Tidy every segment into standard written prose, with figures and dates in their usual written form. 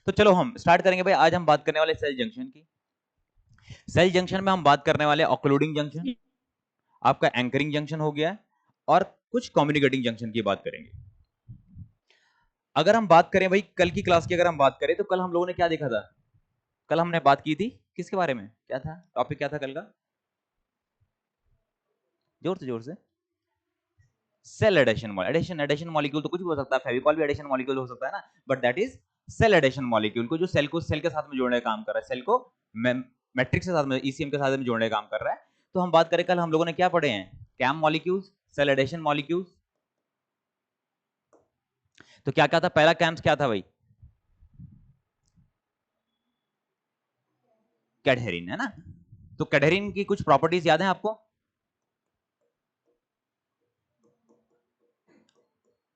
तो चलो हम स्टार्ट करेंगे भाई। आज हम बात करने वाले सेल जंक्शन की। सेल जंक्शन में हम बात करने वाले ऑक्लूडिंग जंक्शन, आपका एंकरिंग जंक्शन हो गया, और कुछ कम्युनिकेटिंग जंक्शन की बात करेंगे। अगर हम बात करें भाई कल की क्लास की, अगर हम बात करें तो कल हम लोगों ने क्या देखा था? कल हमने बात की थी किसके बारे में? क्या था टॉपिक, क्या था कल का? जोर से। Cell addition. एडिशन मॉलिक्यूल तो कुछ भी हो सकता है, फेविकॉल भी एडिशन मॉलिक्यूल हो सकता है ना, but that is cell adhesion molecule को जो सेल को सेल के साथ में जोड़ने का काम कर रहा है, सेल को मैट्रिक्स के साथ में, ईसीएम के साथ में जोड़ने का काम कर रहा है। तो हम बात करें, कल हम लोगों ने क्या पढ़े हैं? CAM molecules, cell adhesion molecules. तो क्या क्या था? पहला कैम्स क्या था भाई? कैडहेरिन, है ना? तो कैडहेरिन की कुछ प्रॉपर्टीज याद है आपको?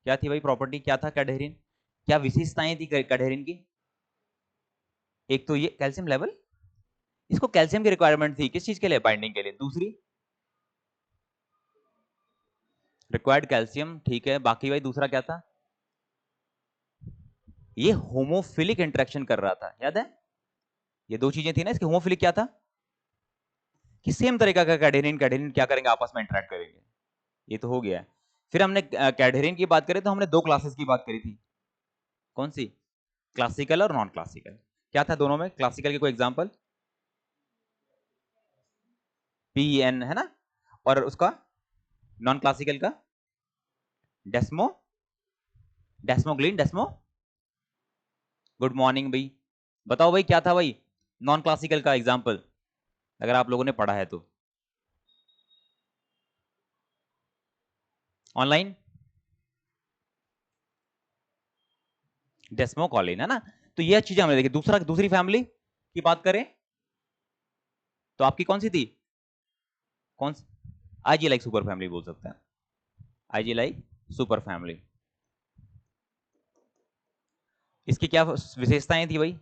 क्या थी भाई प्रॉपर्टी, क्या था कैडहेरिन? क्या विशेषताएं थी कैडहेरिन की? एक तो ये कैल्शियम लेवल, इसको कैल्शियम की रिक्वायरमेंट थी किस चीज के लिए? बाइंडिंग के लिए। दूसरी रिक्वायर्ड कैल्शियम, ठीक है। बाकी भाई दूसरा क्या था? ये होमोफिलिक इंटरेक्शन कर रहा था, याद है? ये दो चीजें थी ना इसकी। होमोफिलिक क्या था? कि सेम तरीका का कैडेरिन कैडेरिन क्या करेंगे? आपस में इंटरेक्ट करेंगे। ये तो हो गया। फिर हमने कैडेरिन की बात करें तो हमने दो क्लासेस की बात करी थी। कौन सी? क्लासिकल और नॉन क्लासिकल। क्या था दोनों में? क्लासिकल के कोई एग्जांपल? पीएन, है ना? और उसका नॉन क्लासिकल का डेस्मो, डेस्मोग्लिन, डेस्मो। गुड मॉर्निंग भाई। बताओ भाई क्या था भाई नॉन क्लासिकल का एग्जांपल, अगर आप लोगों ने पढ़ा है तो ऑनलाइन? डेस्मोकॉलिन, है ना? तो ये चीजें हमने देखी। दूसरी फैमिली की बात करें तो आपकी कौन सी थी? कौन सी? आईजी लाइक सुपर फैमिली बोल सकते हैं। IG like super family. इसकी क्या विशेषताएं थी भाई?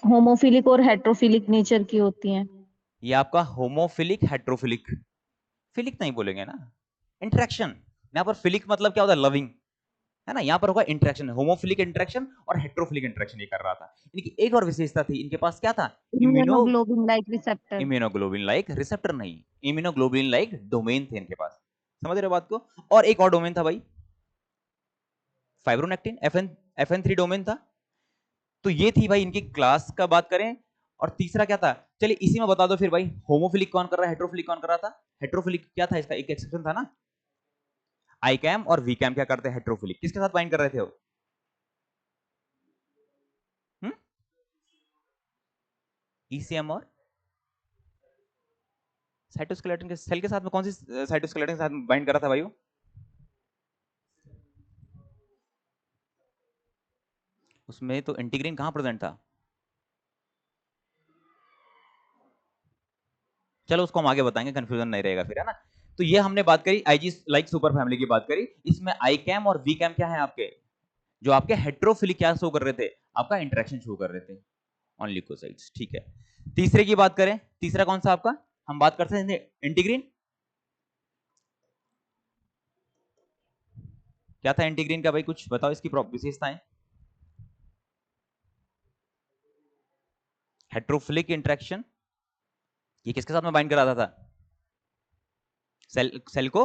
होमोफिलिक और हेट्रोफिलिक नेचर की होती हैं। ये आपका होमोफिलिक हेट्रोफिलिक, फिलिक नहीं बोलेंगे ना, इंटरेक्शन। यहां पर फिलिक मतलब क्या होता है? लविंग, है ना? यहां पर होगा इंटरेक्शन, होमोफिलिक इंटरेक्शन और हेट्रोफिलिक इंटरेक्शन ये कर रहा था। इनकी एक और विशेषता थी, इनके पास क्या था? Immuno immunoglobulin like receptor. Immunoglobulin like receptor नहीं, इम्यूनोग्लोबिन लाइक डोमेन थे इनके पास। समझ रहे हो बात को? और एक और डोमेन था भाई, फाइब्रोनेक्टिन, FN3 डोमेन था। तो ये थी भाई इनकी क्लास का बात करें। और तीसरा क्या था? चलिए इसी में बता दो फिर भाई, होमोफिलिक कौन कर रहा है, हेट्रोफिलिक कौन कर रहा था? हेट्रोफिलिक क्या था इसका? एक एक्सेप्शन था ना, आईकैम और वीकैम क्या करते हैं? हेट्रोफिलिक। किसके साथ बाइंड कर रहे थे वो? ईसीएम और साइटोस्केलेटन के सेल के साथ में। कौन सी साइटोस्केलेटन के साथ बाइंड कर रहा था भाई वो? उसमें तो इंटीग्रीन कहां प्रेजेंट था? चलो उसको हम आगे बताएंगे, कंफ्यूजन नहीं रहेगा फिर, है ना? तो ये हमने बात करी आईजी लाइक सुपर फैमिली की बात करी। इसमें आईकैम और वीकैम क्या है आपके? जो आपके हेट्रोफिलिक क्या शो कर रहे थे? आपका इंटरेक्शन शो कर रहे थे ऑन ल्यूकोसाइट्स, ठीक है। तीसरे की बात करें, तीसरा कौन सा आपका? हम बात करते हैं इंटीग्रीन। क्या था इंटीग्रीन का भाई? कुछ बताओ इसकी विशेषताएं। हेट्रोफिलिक इंटरेक्शन। ये किसके साथ में बाइंड कराता था? सेल को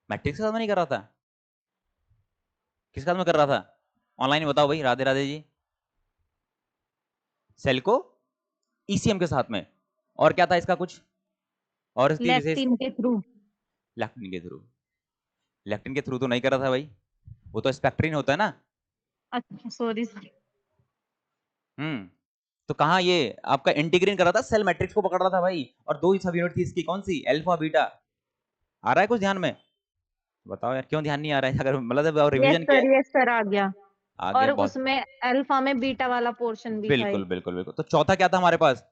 मैट्रिक्स के साथ में नहीं कर रहा था, किसके साथ में कर रहा था? ऑनलाइन बताओ भाई, राधे राधे जी। सेल को ईसीएम के साथ में। और क्या था इसका कुछ और इसकी विशेष? लेक्टिन के थ्रू। लैक्टिन के थ्रू। लैक्टिन के थ्रू तो नहीं कर रहा था भाई, वो तो स्पेक्ट्रिन होता है ना। अच्छा सॉरी। तो कहा ये आपका इंटीग्रीन कर रहा था, सेल मैट्रिक्स को पकड़ रहा था भाई। और दो ही सब यूनिट थी इसकी, कौन सी? Alpha beta. आ रहा है कुछ ध्यान में? बताओ यार क्यों ध्यान नहीं आ रहा है? अगर मतलब रिवीजन किया है? यस सर आ गया। आ और गया, बहुत। उसमें अल्फा में बीटा वाला पोर्शन भी था बिल्कुल एक। बिल्कुल बिल्कुल। तो चौथा क्या था हमारे पास?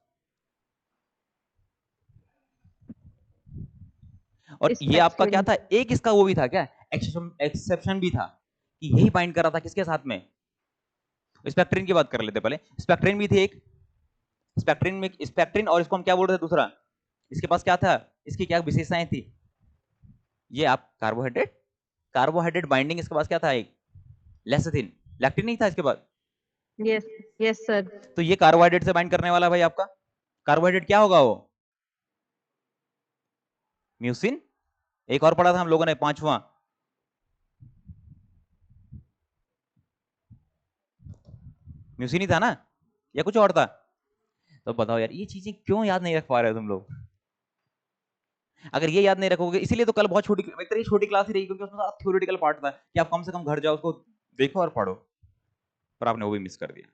और ये आपका क्या स्पेक्ट्रम। था? एक इसका वो भी था क्या, एक्सेप्शन भी था, कि यही बाइंड कर रहा था किसके साथ में? स्पेक्ट्रिन की बात कर लेते पहले। स्पेक्ट्रिन भी थी एक। स्पेक्ट्रिन में स्पेक्ट्रिन, और इसको हम क्या बोल रहे थे दूसरा? इसके पास क्या था? इसकी क्या विशेषताएं थी? ये आप कार्बोहाइड्रेट, कार्बोहाइड्रेट बाइंडिंग इसके पास क्या था? एक लेसिथिन, लैक्टिन नहीं था इसके बाद। Yes yes sir. तो ये कार्बोहाइड्रेट से बाइंड करने वाला भाई आपका कार्बोहाइड्रेट क्या होगा वो, म्यूसिन। एक और पढ़ा था हम लोगों ने पांचवा, म्यूसिन ही था ना, या कुछ और था। तो बताओ यार ये चीजें क्यों याद नहीं रख पा रहे हो तुम लोग। अगर ये याद नहीं रखोगे, इसीलिए तो कल बहुत छोटी, एक तरह छोटी क्लास ही रही, क्योंकि उसमें थ्योरेटिकल पार्ट था कि आप कम से कम घर जाओ उसको देखो और पढ़ो, पर आपने वो भी मिस कर दिया,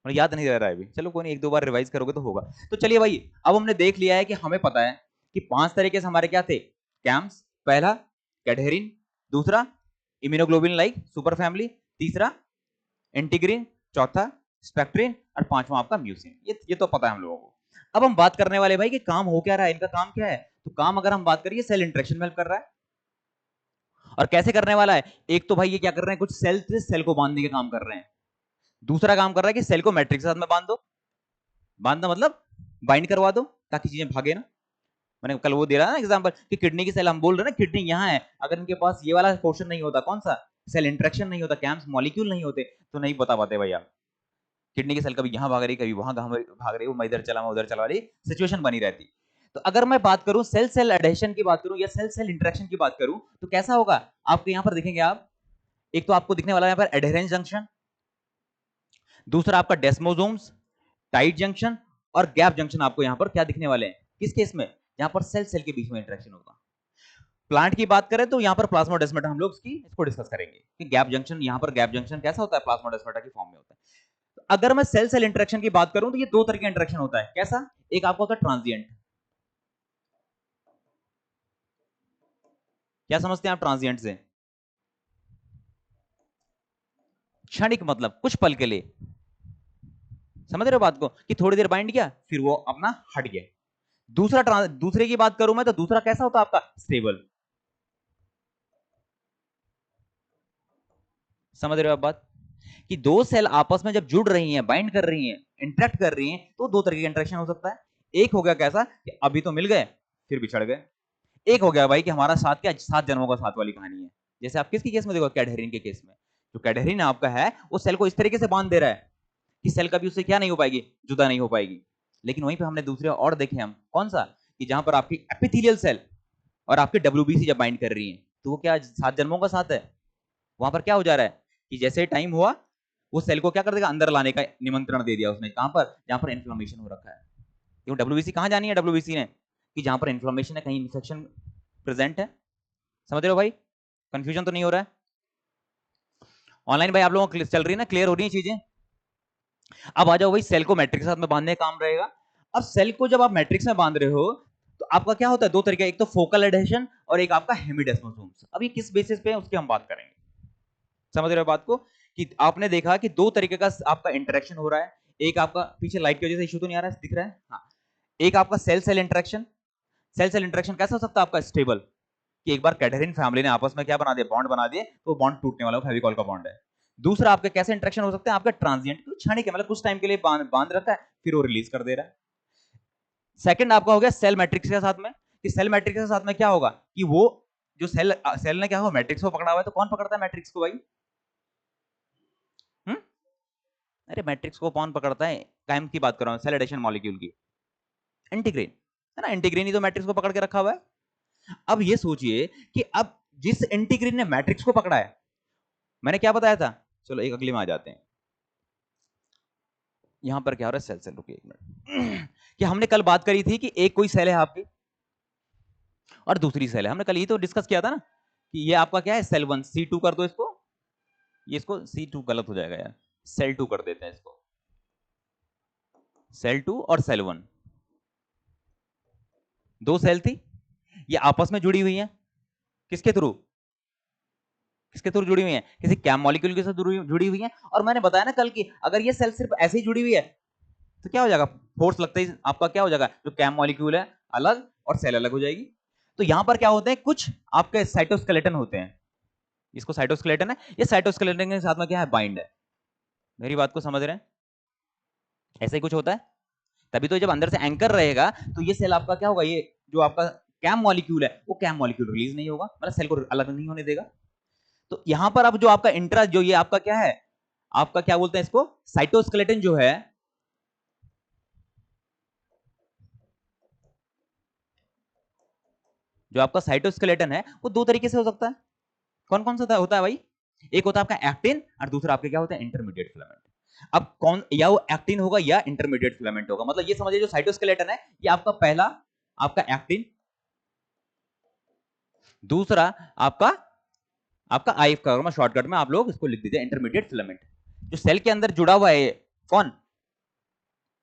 मतलब याद नहीं रह रहा है अभी। चलो कोई नहीं, एक दो बार रिवाइज करोगे तो होगा। तो चलिए भाई, अब हमने देख लिया है कि हमें पता है कि 5 तरीके से हमारे क्या थे, कैम्स, पहला कैडहेरिन, दूसरा इम्यूनोग्लोबिन लाइक सुपर फैमिली, तीसरा इंटीग्रिन, चौथा स्पेक्ट्रिन, और पांचवा आपका म्यूसिन। ये तो पता है हम लोगों को। अब हम बात करने वाले भाई कि काम हो क्या रहा है, इनका काम क्या है। तो काम अगर हम बात करिए, सेल इंटरेक्शन में हेल्प कर रहा है। और कैसे करने वाला है, एक तो भाई ये क्या कर रहे हैं, कुछ सेल से सेल को बांधने के काम कर रहे हैं। दूसरा काम कर रहा है कि सेल को मैट्रिक्स के साथ में बांध दो, बांधना मतलब बाइंड करवा दो ताकि चीजें भागे ना। मैंने कल वो दे रहा ना एग्जांपल कि किडनी की सेल, हम बोल रहे हैं ना किडनी यहाँ है, अगर इनके पास ये वाला पोर्शन नहीं होता, कौन सा, सेल इंटरेक्शन नहीं होता, कैम्स मॉलिक्यूल नहीं होते, तो नहीं बता पाते भाई आप। किडनी की सेल कभी यहाँ भाग रही, कभी वहां भाग रही, वो मैं इधर चला मैं उधर चला वाली सिचुएशन बनी रहती। तो अगर मैं बात करूं सेल सेल एडेशन की बात करूं या सेल सेल इंटरेक्शन की बात करूं, तो कैसा होगा आपके यहाँ पर दिखेंगे आप, एक तो आपको दिखने वाला है यहाँ पर एडेरेंस जंक्शन, दूसरा आपका डेस्मोसोम्स, टाइट जंक्शन और गैप जंक्शन आपको यहाँ पर क्या दिखने वाले हैं, किस केस में, यहाँ पर सेल के बीच में इंटरेक्शन होगा। प्लांट की बात करें तो यहाँ पर प्लाज्मोडेस्माटा हम लोग इसको डिस्कस करेंगे कि गैप जंक्शन, यहाँ पर गैप जंक्शन कैसा होता है, प्लाज्मोडेस्माटा की फॉर्म में होता है। तो अगर मैं सेल सेल इंटरेक्शन की बात करूं तो ये दो तरह का इंटरेक्शन होता है, कैसा, एक आपका होता है ट्रांजिएंट, क्या समझते हैं आप ट्रांजिएंट से, क्षणिक, मतलब कुछ पल के लिए, समझ रहे हो बात को, कि थोड़ी देर बाइंड किया फिर वो अपना हट गया। दूसरे की बात करूं मैं तो दूसरा कैसा होता है आपका, स्टेबल। समझ रहे हो आप बात, कि दो सेल आपस में जब जुड़ रही हैं, बाइंड कर रही हैं, इंटरेक्ट कर रही हैं, तो दो तरह का इंटरेक्शन हो सकता है। एक हो गया कैसा कि अभी तो मिल गए फिर बिछड़ गए, एक हो गया भाई कि हमारा साथ क्या, 7 जन्मों का साथ वाली कहानी है। जैसे आप किसके केस में देखो, कैडहेरिन के केस में, जो कैडहेरिन आपका है वो सेल को इस तरीके से बांध दे रहा है कि सेल कभी उससे क्या नहीं हो पाएगी, जुदा नहीं हो पाएगी। लेकिन वहीं पे हमने दूसरे और देखे हम, कौन सा, कि जहां पर आपकी एपिथेलियल सेल और आपके डब्ल्यूबीसी जब बाइंड कर रही है, तो वो क्या 7 जन्मों का साथ है। वहां पर क्या हो जा रहा है कि जैसे टाइम हुआ वो सेल को क्या कर देगा, अंदर लाने का निमंत्रण दे दिया उसने, कहां पर, जहां पर इन्फ्लेमेशन हो रखा है। क्यों डब्ल्यूबीसी कहां जानी है, डब्ल्यूबीसी ने, कि जहां पर इन्फ्लेमेशन है, कहीं इन्फेक्शन प्रेजेंट है। समझ रहे हो भाई, कंफ्यूजन तो नहीं हो रहा है। ऑनलाइन भाई आप लोगों को चल रही है ना, क्लियर हो रही है चीजें। अब आ जाओ भाई, सेल को मैट्रिक्स के साथ में बांधने का काम रहेगा। अब सेल को जब आप मैट्रिक्स में बांध रहे हो तो आपका क्या होता है, दो तरीके, एक तो फोकल एडहेशन और एक आपका हेमिडेस्मोसोम्स। अब ये किस बेसिस पे है उसकी हम बात करेंगे। समझ रहे हो बात को, कि आपने देखा कि दो तरीके का आपका इंटरेक्शन हो रहा है। एक आपका, पीछे लाइट की वजह से इशू तो नहीं आ रहा है, दिख रहा है, हाँ। एक आपका cell cell interaction, cell cell interaction कैसा हो सकता है आपका, स्टेबल, कि एक बार कैडहेरिन फैमिली ने आपस में क्या बना दिया, बॉन्ड बना दिए, तो बॉन्ड टूटने वाला फेविकॉल का बॉन्ड है। दूसरा आपके कैसे इंटरेक्शन हो सकते हैं, आपका ट्रांजिएंट, क्षणिक है, मतलब कुछ टाइम के लिए बांध रखा है फिर वो रिलीज कर दे रहा है। सेकंड आपका हो गया सेल मैट्रिक्स के साथ में, कि सेल मैट्रिक्स के साथ में क्या होगा कि वो जो सेल ने क्या हो, मैट्रिक्स को पकड़ा हुआ है, तो कौन पकड़ता है मैट्रिक्स को भाई, अरे मैट्रिक्स को कौन पकड़ता है, कायम की बात कर रहा हूं, सेल एडिशन मॉलिक्यूल की, इंटीग्रिन है ना, इंटीग्रिन ही तो मैट्रिक्स को पकड़ के रखा हुआ है। अब ये सोचिए कि अब जिस इंटीग्रिन ने मैट्रिक्स को पकड़ा है, मैंने क्या बताया था, चलो एक अगले में आ जाते हैं। यहां पर क्या हो रहा है, सेल सेल, रुकिए एक मिनट कि हमने कल बात करी थी कि एक कोई सेल है आपकी और दूसरी सेल है, हमने कल ये तो डिस्कस किया था ना कि ये आपका क्या है, सेल 1, C2 कर दो इसको, ये इसको C2 गलत हो जाएगा यार, सेल 2 कर देते हैं इसको, सेल 2 और सेल 1 दो सेल थी, ये आपस में जुड़ी हुई है, किसके थ्रू, किसके थ्रू जुड़ी हुई है, किसी कैम मॉलिक्यूल के साथ जुड़ी हुई है। और मैंने बताया ना कल की, अगर ये सेल सिर्फ ऐसे ही जुड़ी हुई है तो क्या हो जाएगा, फोर्स लगता ही आपका क्या हो जाएगा, जो कैम मॉलिक्यूल है अलग और सेल अलग हो जाएगी। तो यहां पर क्या होते हैं, कुछ आपके साइटोस्केलेटन होते हैं, इसको साइटोस्केलेटन है, ये साइटोस्केलेटन के साथ में क्या है, बाइंड है। मेरी बात को समझ रहे हैं, ऐसा ही कुछ होता है। तभी तो जब अंदर से एंकर रहेगा तो ये सेल आपका क्या होगा, ये जो आपका कैम मॉलिक्यूल है वो कैम मॉलिक्यूल रिलीज नहीं होगा, मतलब सेल को अलग नहीं होने देगा। तो यहां पर अब जो आपका इंट्रा, जो ये आपका क्या है, आपका क्या बोलते हैं इसको, साइटोस्केलेटन जो है, जो आपका साइटोस्केलेटन है वो दो तरीके से हो सकता है। कौन कौन सा होता है भाई? एक होता है आपका एक्टिन और दूसरा आपके क्या होता है, इंटरमीडिएट फिलामेंट। अब कौन, या वो एक्टिन होगा या इंटरमीडिएट फिलामेंट होगा, मतलब ये समझिए जो साइटोस्केलेटन है ये आपका पहला आपका एक्टिन, दूसरा आपका आपका आईएफ का मैं शॉर्टकट में आप लोग इसको लिख दीजिए इंटरमीडिएट फिलामेंट। जो सेल के अंदर जुड़ा हुआ है कौन,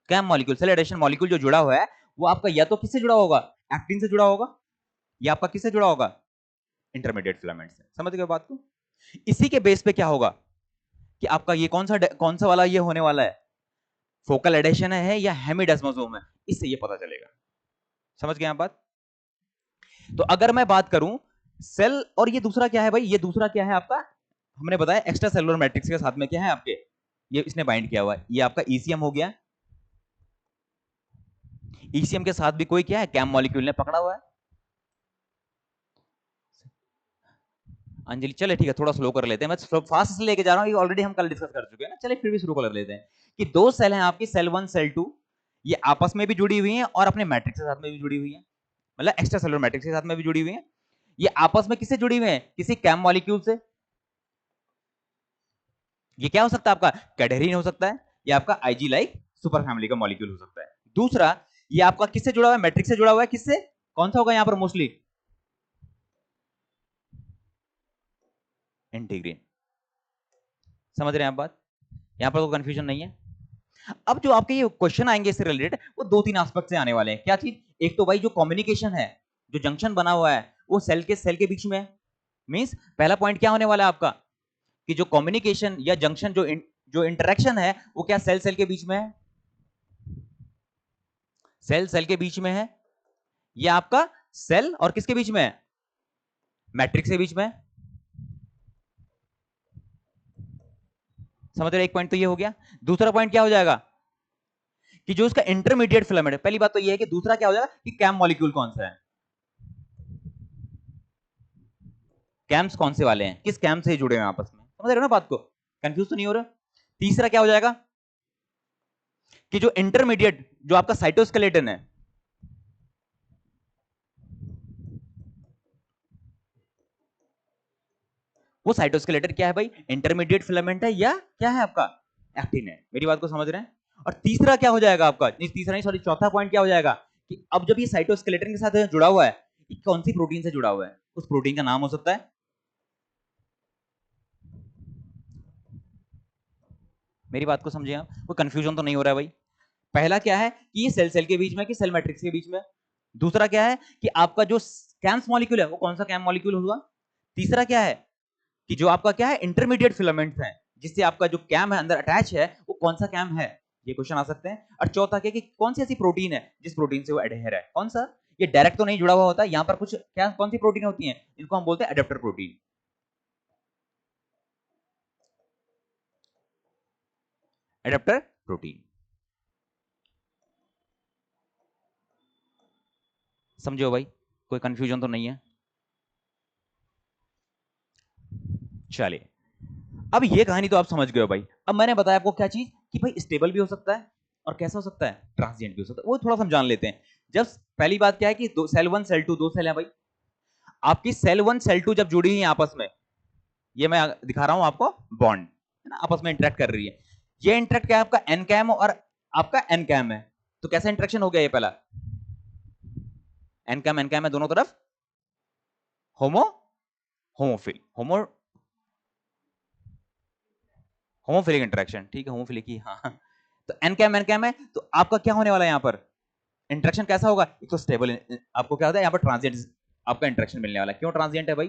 CAM molecule, cell adhesion molecule जो जुड़ा हुआ है वो आपका या तो किससे जुड़ा होगा, एक्टिन से जुड़ा होगा, या आपका किससे जुड़ा होगा, इंटरमीडिएट फिलामेंट से। समझ गए बात को? इसी के बेस पे क्या होगा कि आपका ये कौन सा वाला ये होने वाला है, फोकल एडेशन है या हेमिडेस्मोसोम है, इससे ये पता चलेगा। समझ गए आप बात? तो अगर मैं बात करूं सेल, और ये दूसरा क्या है भाई, ये दूसरा क्या है आपका, हमने बताया एक्स्ट्रा सेलुलर मैट्रिक्स के साथ में क्या है आपके, ये इसने बाइंड किया हुआ है, ये आपका ईसीएम हो गया। ईसीएम के साथ भी कोई क्या है, कैम मॉलिक्यूल ने पकड़ा हुआ है। अंजलि चले ठीक है, थोड़ा स्लो कर लेते हैं, मैं फास्ट से लेके जा रहा हूं, ये ऑलरेडी हम कल डिस्कस कर चुके हैं ना, चले फिर भी शुरू कर लेते हैं कि दो सेल हैं आपकी, सेल 1 सेल 2, ये आपस में भी जुड़ी हुई हैं और अपने मैट्रिक्स के साथ में भी जुड़ी हुई हैं, मतलब एक्स्ट्रा सेलुलर मैट्रिक्स के साथ में भी जुड़ी हुई हैं। ये आपस में किससे जुड़ी हुई हैं, किसी कैम मॉलिक्यूल से। ये क्या हो सकता है आपका, कैडेरिन हो सकता है, या आपका आईजी लाइक सुपर फैमिली का मॉलिक्यूल हो सकता है। दूसरा ये आपका किससे जुड़ा हुआ है, मैट्रिक्स से जुड़ा हुआ है, किससे, कौन सा होगा यहां पर मोस्टली, इंटीग्रीन। समझ रहे हैं आप बात, यहां पर कोई कंफ्यूजन नहीं है। अब जो आपके ये क्वेश्चन आएंगे इससे रिलेटेड वो दो तीन एस्पेक्ट से आने वाले हैं। क्या चीज, एक तो भाई जो कम्युनिकेशन है, जो जंक्शन बना हुआ है वो सेल के बीच में है। मींस पहला पॉइंट क्या होने वाला है आपका कि जो कम्युनिकेशन या जंक्शन जो इंटरेक्शन है वो क्या सेल के बीच में है, सेल के बीच में है, या आपका सेल और किसके बीच में है, मैट्रिक्स के बीच में है। समझ रहे, एक पॉइंट तो ये हो गया। दूसरा पॉइंट क्या हो जाएगा कि जो उसका इंटरमीडिएट फिलामेंट है, पहली बात तो ये है कि दूसरा क्या हो जाएगा कि कैम मॉलिक्यूल कौन सा है, कैम्स कौन से वाले हैं, किस कैम से जुड़े हैं आपस में। समझ रहे हो ना बात को, कंफ्यूज तो नहीं हो रहा। तीसरा क्या हो जाएगा कि जो इंटरमीडिएट जो आपका साइटोस्केलेटन है, वो साइटोस्केलेटन क्या है भाई, इंटरमीडिएट फिलामेंट है या क्या है आपका, एक्टिन है। मेरी बात को समझ रहे हैं? और तीसरा क्या हो जाएगा आपका, नहीं तीसरा नहीं सॉरी, चौथा पॉइंट क्या हो जाएगा कि अब जब ये साइटोस्केलेटन के साथ जुड़ा हुआ है, ये कौन सी प्रोटीन से जुड़ा हुआ है, उस प्रोटीन का नाम हो सकता है, मेरी बात को समझे आप, कोई कंफ्यूजन तो नहीं हो रहा है भाई। पहला क्या है कि ये सेल के बीच में कि सेल मैट्रिक्स के बीच में। दूसरा क्या है कि आपका जो कैम्स मॉलिक्यूल है वो कौन सा कैम मॉलिक्यूल हुआ। तीसरा क्या है कि जो आपका क्या है इंटरमीडिएट फिलामेंट्स हैं, जिससे आपका जो कैम है अंदर अटैच है वो कौन सा कैम है, ये क्वेश्चन आ सकते हैं। और चौथा क्या कि कौन सी ऐसी प्रोटीन है जिस प्रोटीन से वो एडहेर है, कौन सा, ये डायरेक्ट तो नहीं जुड़ा हुआ होता, यहाँ पर कुछ क्या कौन सी प्रोटीन होती है, इनको हम बोलते हैं एडेप्टर प्रोटीन। एडेप्टर प्रोटीन, समझो भाई, कोई कंफ्यूजन तो नहीं है। चलिए, अब ये कहानी तो आप समझ गए हो भाई। अब मैंने बताया आपको क्या चीज कि भाई स्टेबल भी हो सकता है और कैसा हो सकता है, ट्रांजिएंट भी हो सकता है, वो थोड़ा सा हम जान लेते हैं। जब पहली बात क्या है कि सेल 1 सेल 2 दो सेल है भाई, आपकी सेल 1 सेल 2 जब जुड़ी हुई है आपस में, ये मैं दिखा रहा हूं आपको बॉन्ड है ना, आपस में इंटरेक्ट कर रही है। ये इंटरेक्ट क्या है आपका एन कैम और आपका एन कैम है, तो कैसा इंटरेक्शन हो गया ये पहला, एन कैम है दोनों तरफ, होमो होमोफिल होमोफिलिक इंटरेक्शन, ठीक है होमोफिलिक ही, हाँ। तो एन कैम है, तो आपका क्या होने वाला है यहाँ पर इंटरेक्शन कैसा होगा, एक तो स्टेबल, आपको क्या होता है यहाँ पर ट्रांजिएंट आपका इंटरेक्शन मिलने वाला है। क्यों ट्रांजिएंट है भाई,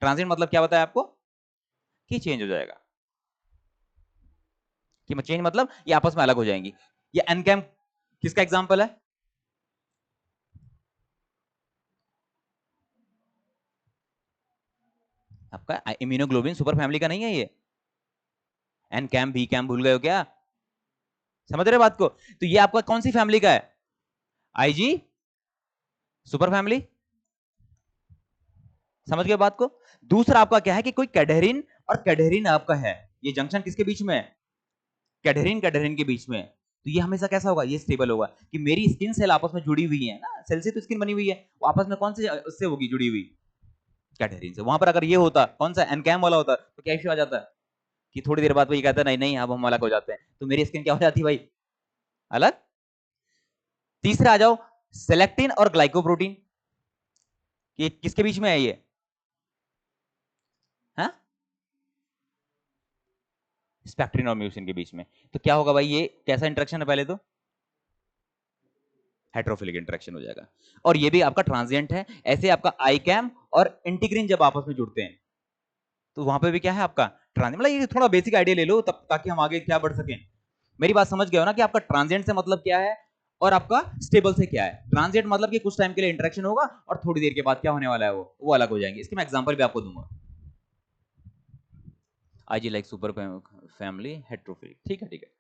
ट्रांजिएंट मतलब क्या बताया आपको कि चेंज हो जाएगा, कि चेंज मतलब ये आपस में अलग हो जाएंगी। ये एन कैम किसका एग्जांपल है, आपका इम्यूनोग्लोबिन सुपर फैमिली का नहीं है ये, एन कैम बी कैम भूल गए हो क्या, समझ रहे बात को। तो ये आपका कौन सी फैमिली का है, आईजी सुपर फैमिली, समझ गए बात को? दूसरा आपका क्या है कि कोई कैडहेरिन और कैडहेरिन आपका है, ये जंक्शन किसके बीच में है? कैडहेरिन कैडहेरिन के बीच में है। तो ये हमेशा कैसा होगा? ये स्टेबल होगा कि मेरी स्किन सेल आपस में जुड़ी हुई है ना, सेल से तो स्किन बनी हुई है, वो आपस में कौन से उससे होगी जुड़ी हुई? कैडहेरिन से। वहां पर अगर ये होता, कौन सा एनकैम वाला होता, तो क्या इश्यू आ जाता है कि थोड़ी देर बाद वो ये कहता है नहीं नहीं अब हम अलग हो जाते हैं, तो मेरी स्किन क्या हो जाती है भाई? अलग। तीसरा आ जाओ, सेलेक्टिन और ग्लाइकोप्रोटीन, कि किसके बीच में है ये? हाँ, स्पेक्ट्रिन और म्यूसिन के बीच में। तो क्या होगा भाई? ये कैसा इंटरेक्शन है? पहले तो हेट्रोफिलिक इंटरेक्शन हो जाएगा, और ये भी आपका ट्रांजिएंट है। ऐसे आपका आईकैम और इंटीग्रिन जब आपस में जुड़ते हैं तो वहां पे भी क्या है आपका? ट्रांजिएंट। मतलब ये थोड़ा बेसिक आइडिया ले लो तब, ताकि हम आगे क्या बढ़ सकें। मेरी बात समझ गए हो ना कि आपका ट्रांजिएंट से मतलब क्या है और आपका स्टेबल से क्या है? ट्रांजिएंट मतलब कि कुछ टाइम के लिए इंटरेक्शन होगा और थोड़ी देर के बाद क्या होने वाला है, वो अलग हो जाएंगे। इसके मैं एग्जांपल भी आपको दूंगा। आईजी लाइक सुपर फैमिली हेट्रोफिलिक, ठीक है ठीक है।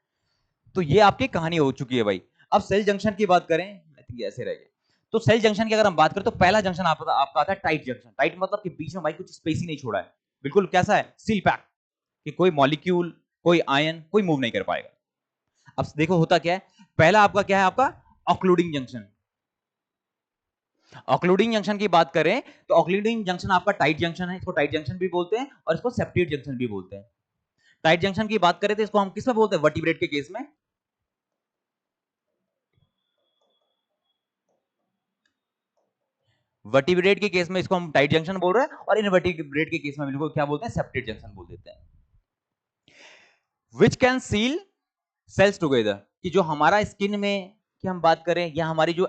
तो ये आपकी कहानी हो चुकी है भाई। अब सेल जंक्शन की बात करें, आई थिंक ऐसे रह गए। तो सेल जंक्शन की अगर हम बात करें तो पहला जंक्शन आपका आता है टाइट जंक्शन। टाइट मतलब कि बीच में भाई कुछ स्पेस ही नहीं छोड़ा है, बिल्कुल कैसा है? सील पैक, कि कोई मॉलिक्यूल, कोई आयन, कोई मूव नहीं कर पाएगा। अब देखो होता क्या है, पहला आपका क्या है? आपका ऑक्लूडिंग जंक्शन। ऑक्लूडिंग जंक्शन की बात करें तो ऑक्लूडिंग जंक्शन आपका टाइट जंक्शन है, इसको टाइट जंक्शन भी बोलते हैं और इसको सेप्टेट जंक्शन भी बोलते हैं। टाइट जंक्शन की बात करें तो इसको हम किस में बोलते हैं? वर्टिब्रेट के केस में। वर्टिब्रेट के केस में इसको हम टाइट जंक्शन बोल रहे हैं, और इनवर्टिब्रेट के केस में इनको क्या बोलते हैं? सेप्टेट जंक्शन बोल देते हैं। Which can seal cells together, कि जो हमारा स्किन में की हम बात करें या हमारी जो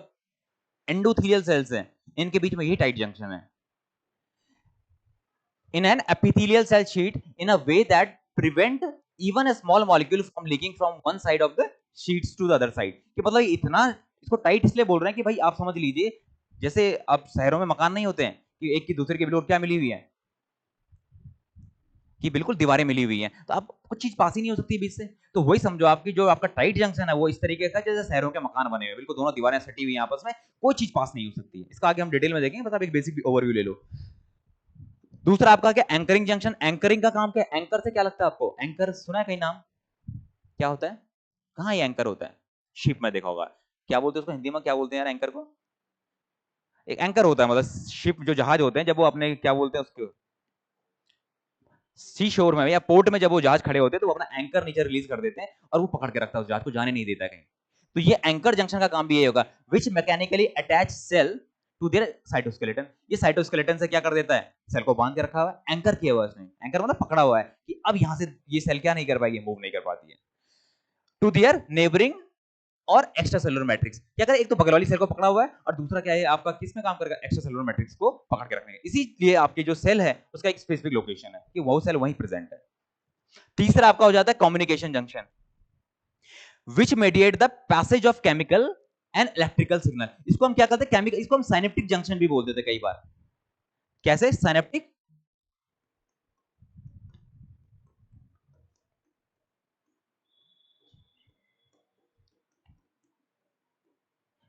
एंडोथेलियल सेल्स हैं, इनके बीच में यही टाइट जंक्शन है। In an epithelial cell sheet in a way that prevent even a small molecule from leaking from one side of the sheets to the other side। कि मतलब इतना इसको टाइट इसलिए बोल रहे हैं कि भाई आप समझ लीजिए, जैसे अब शहरों में मकान नहीं होते हैं कि एक की दूसरे के बिल्कुल क्या मिली हुई है, कि बिल्कुल दीवारें मिली हुई हैं, तो आप कुछ चीज पास ही नहीं हो सकती बीच से। तो वही समझो आपकी जो आपका टाइट जंक्शन है वो इस तरीके का जैसे शहरों के मकान बने हुए, बिल्कुल दोनों दीवारें सटी हुई हैं आपस में, कोई चीज पास नहीं हो सकती है। इसका आगे हम डिटेल में देखेंगे, बस आप एक बेसिक ओवरव्यू ले लो। दूसरा आपका क्या? Anchoring junction. एंकरिंग का काम क्या है? एंकर से क्या लगता है आपको? एंकर सुना है कहीं नाम? क्या होता है? कहाँ ये एंकर होता है? शिप में देखा होगा। क्या बोलते हैं उसको हिंदी में? क्या बोलते हैं यार एंकर को? एक एंकर होता है, मतलब शिप जो जहाज होते हैं जब वो अपने क्या बोलते हैं उसको, सी शोर में या पोर्ट में जब वो जहाज खड़े होते हैं तो वो अपना एंकर नीचे रिलीज कर देते हैं और वो पकड़ के रखता है उस जहाज को, जाने नहीं देता कहीं। तो ये एंकर जंक्शन का काम भी ये होगा, which mechanically attach cell to their cytoskeleton. ये साइटोस्केलेटन से क्या कर देता है? सेल को बांध के रखा हुआ है, एंकर किया हुआ है उसने। एंकर मतलब पकड़ा हुआ है कि अब यहां से ये सेल क्या नहीं कर पाएगी? मूव नहीं कर पाती है टू देयर नेबरिंग और एक्स्ट्रा सेलुलर मैट्रिक्स। क्या करे? एक तो बगल वाली सेल को पकड़ा हुआ है और दूसरा क्या है आपका? किस में काम करेगा? एक्स्ट्रा सेलुलर मैट्रिक्स को पकड़ के रखने का। इसीलिए आपकी जो सेल है उसका एक स्पेसिफिक लोकेशन है कि वो सेल वहीं प्रेजेंट है। तीसरा आपका हो जाता है communication junction, which mediate the passage of chemical and electrical signal. इसको हम क्या कहते हैं? केमिकल। इसको हम साइनेप्टिक जंक्शन भी बोल देते हैं कई बार। कैसे? साइनेप्टिक।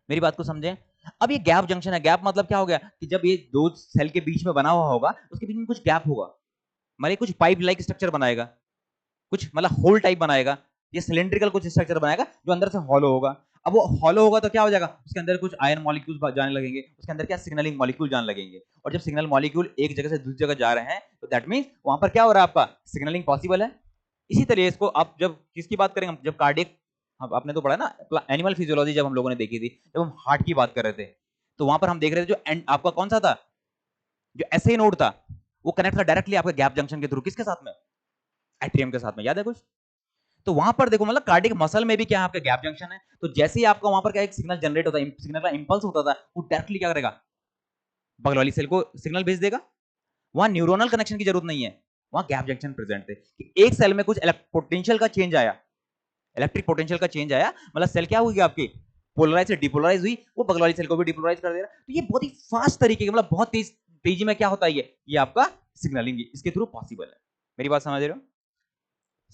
मेरी बात को समझें। अब ये गैप जंक्शन है। गैप मतलब क्या हो गया कि जब ये दो सेल के बीच में बना हुआ होगा उसके बीच में कुछ गैप होगा, मतलब कुछ पाइप लाइक स्ट्रक्चर बनाएगा, कुछ मतलब होल टाइप बनाएगा, ये सिलेंड्रिकल कुछ स्ट्रक्चर बनाएगा जो अंदर से हॉलो होगा। अब वो हॉलो होगा तो क्या हो जाएगा? उसके अंदर कुछ आयन मॉलिक्यूल जाने लगेंगे, उसके अंदर क्या? सिग्नलिंग मॉलिक्यूल जाने लगेंगे। और जब सिग्नल मॉलिक्यूल एक जगह से दूसरी जगह जा रहे हैं तो दैट मींस वहां पर क्या हो रहा है? आपका सिग्नलिंग पॉसिबल है। इसी तरह इसको आप जब किसकी बात करेंगे? जब कार्डियक, आपने तो पढ़ा ना एनिमल फिजियोलॉजी, जब हम लोगों ने देखी थी, जब हम हार्ट की बात कर रहे थे तो वहां पर हम देख रहे थे जो आपका कौन सा था? जो एसए नोड था वो कनेक्ट था डायरेक्टली आपके गैप जंक्शन के थ्रू। किसके साथ में? एट्रियम के साथ में। याद है कुछ? तो वहां पर देखो मतलब कार्डिक मसल में भी क्या है? आपका गैप जंक्शन है। तो जैसे ही आपका वहां पर क्या एक सिग्नल जनरेट होता है, सिग्नल का इंपल्स होता था, वो डायरेक्टली क्या करेगा? बगल वाली सेल को सिग्नल भेज देगा। वहां न्यूरोनल कनेक्शन की जरूरत नहीं है, वहां गैप जंक्शन प्रेजेंट थे कि एक सेल में कुछ पोटेंशियल का चेंज आया, इलेक्ट्रिक पोटेंशियल का चेंज आया, मतलब सेल क्या हुई आपकी? पोलराइज से डिपोलराइज हुई, वो बगल वाली सेल को भी डिपोलराइज कर दे रहा है। तो ये बहुत ही फास्ट तरीके, मतलब बहुत तेजी में क्या होता है ये आपका सिग्नलिंग इसके थ्रू पॉसिबल है। मेरी बात समझ रहे हो?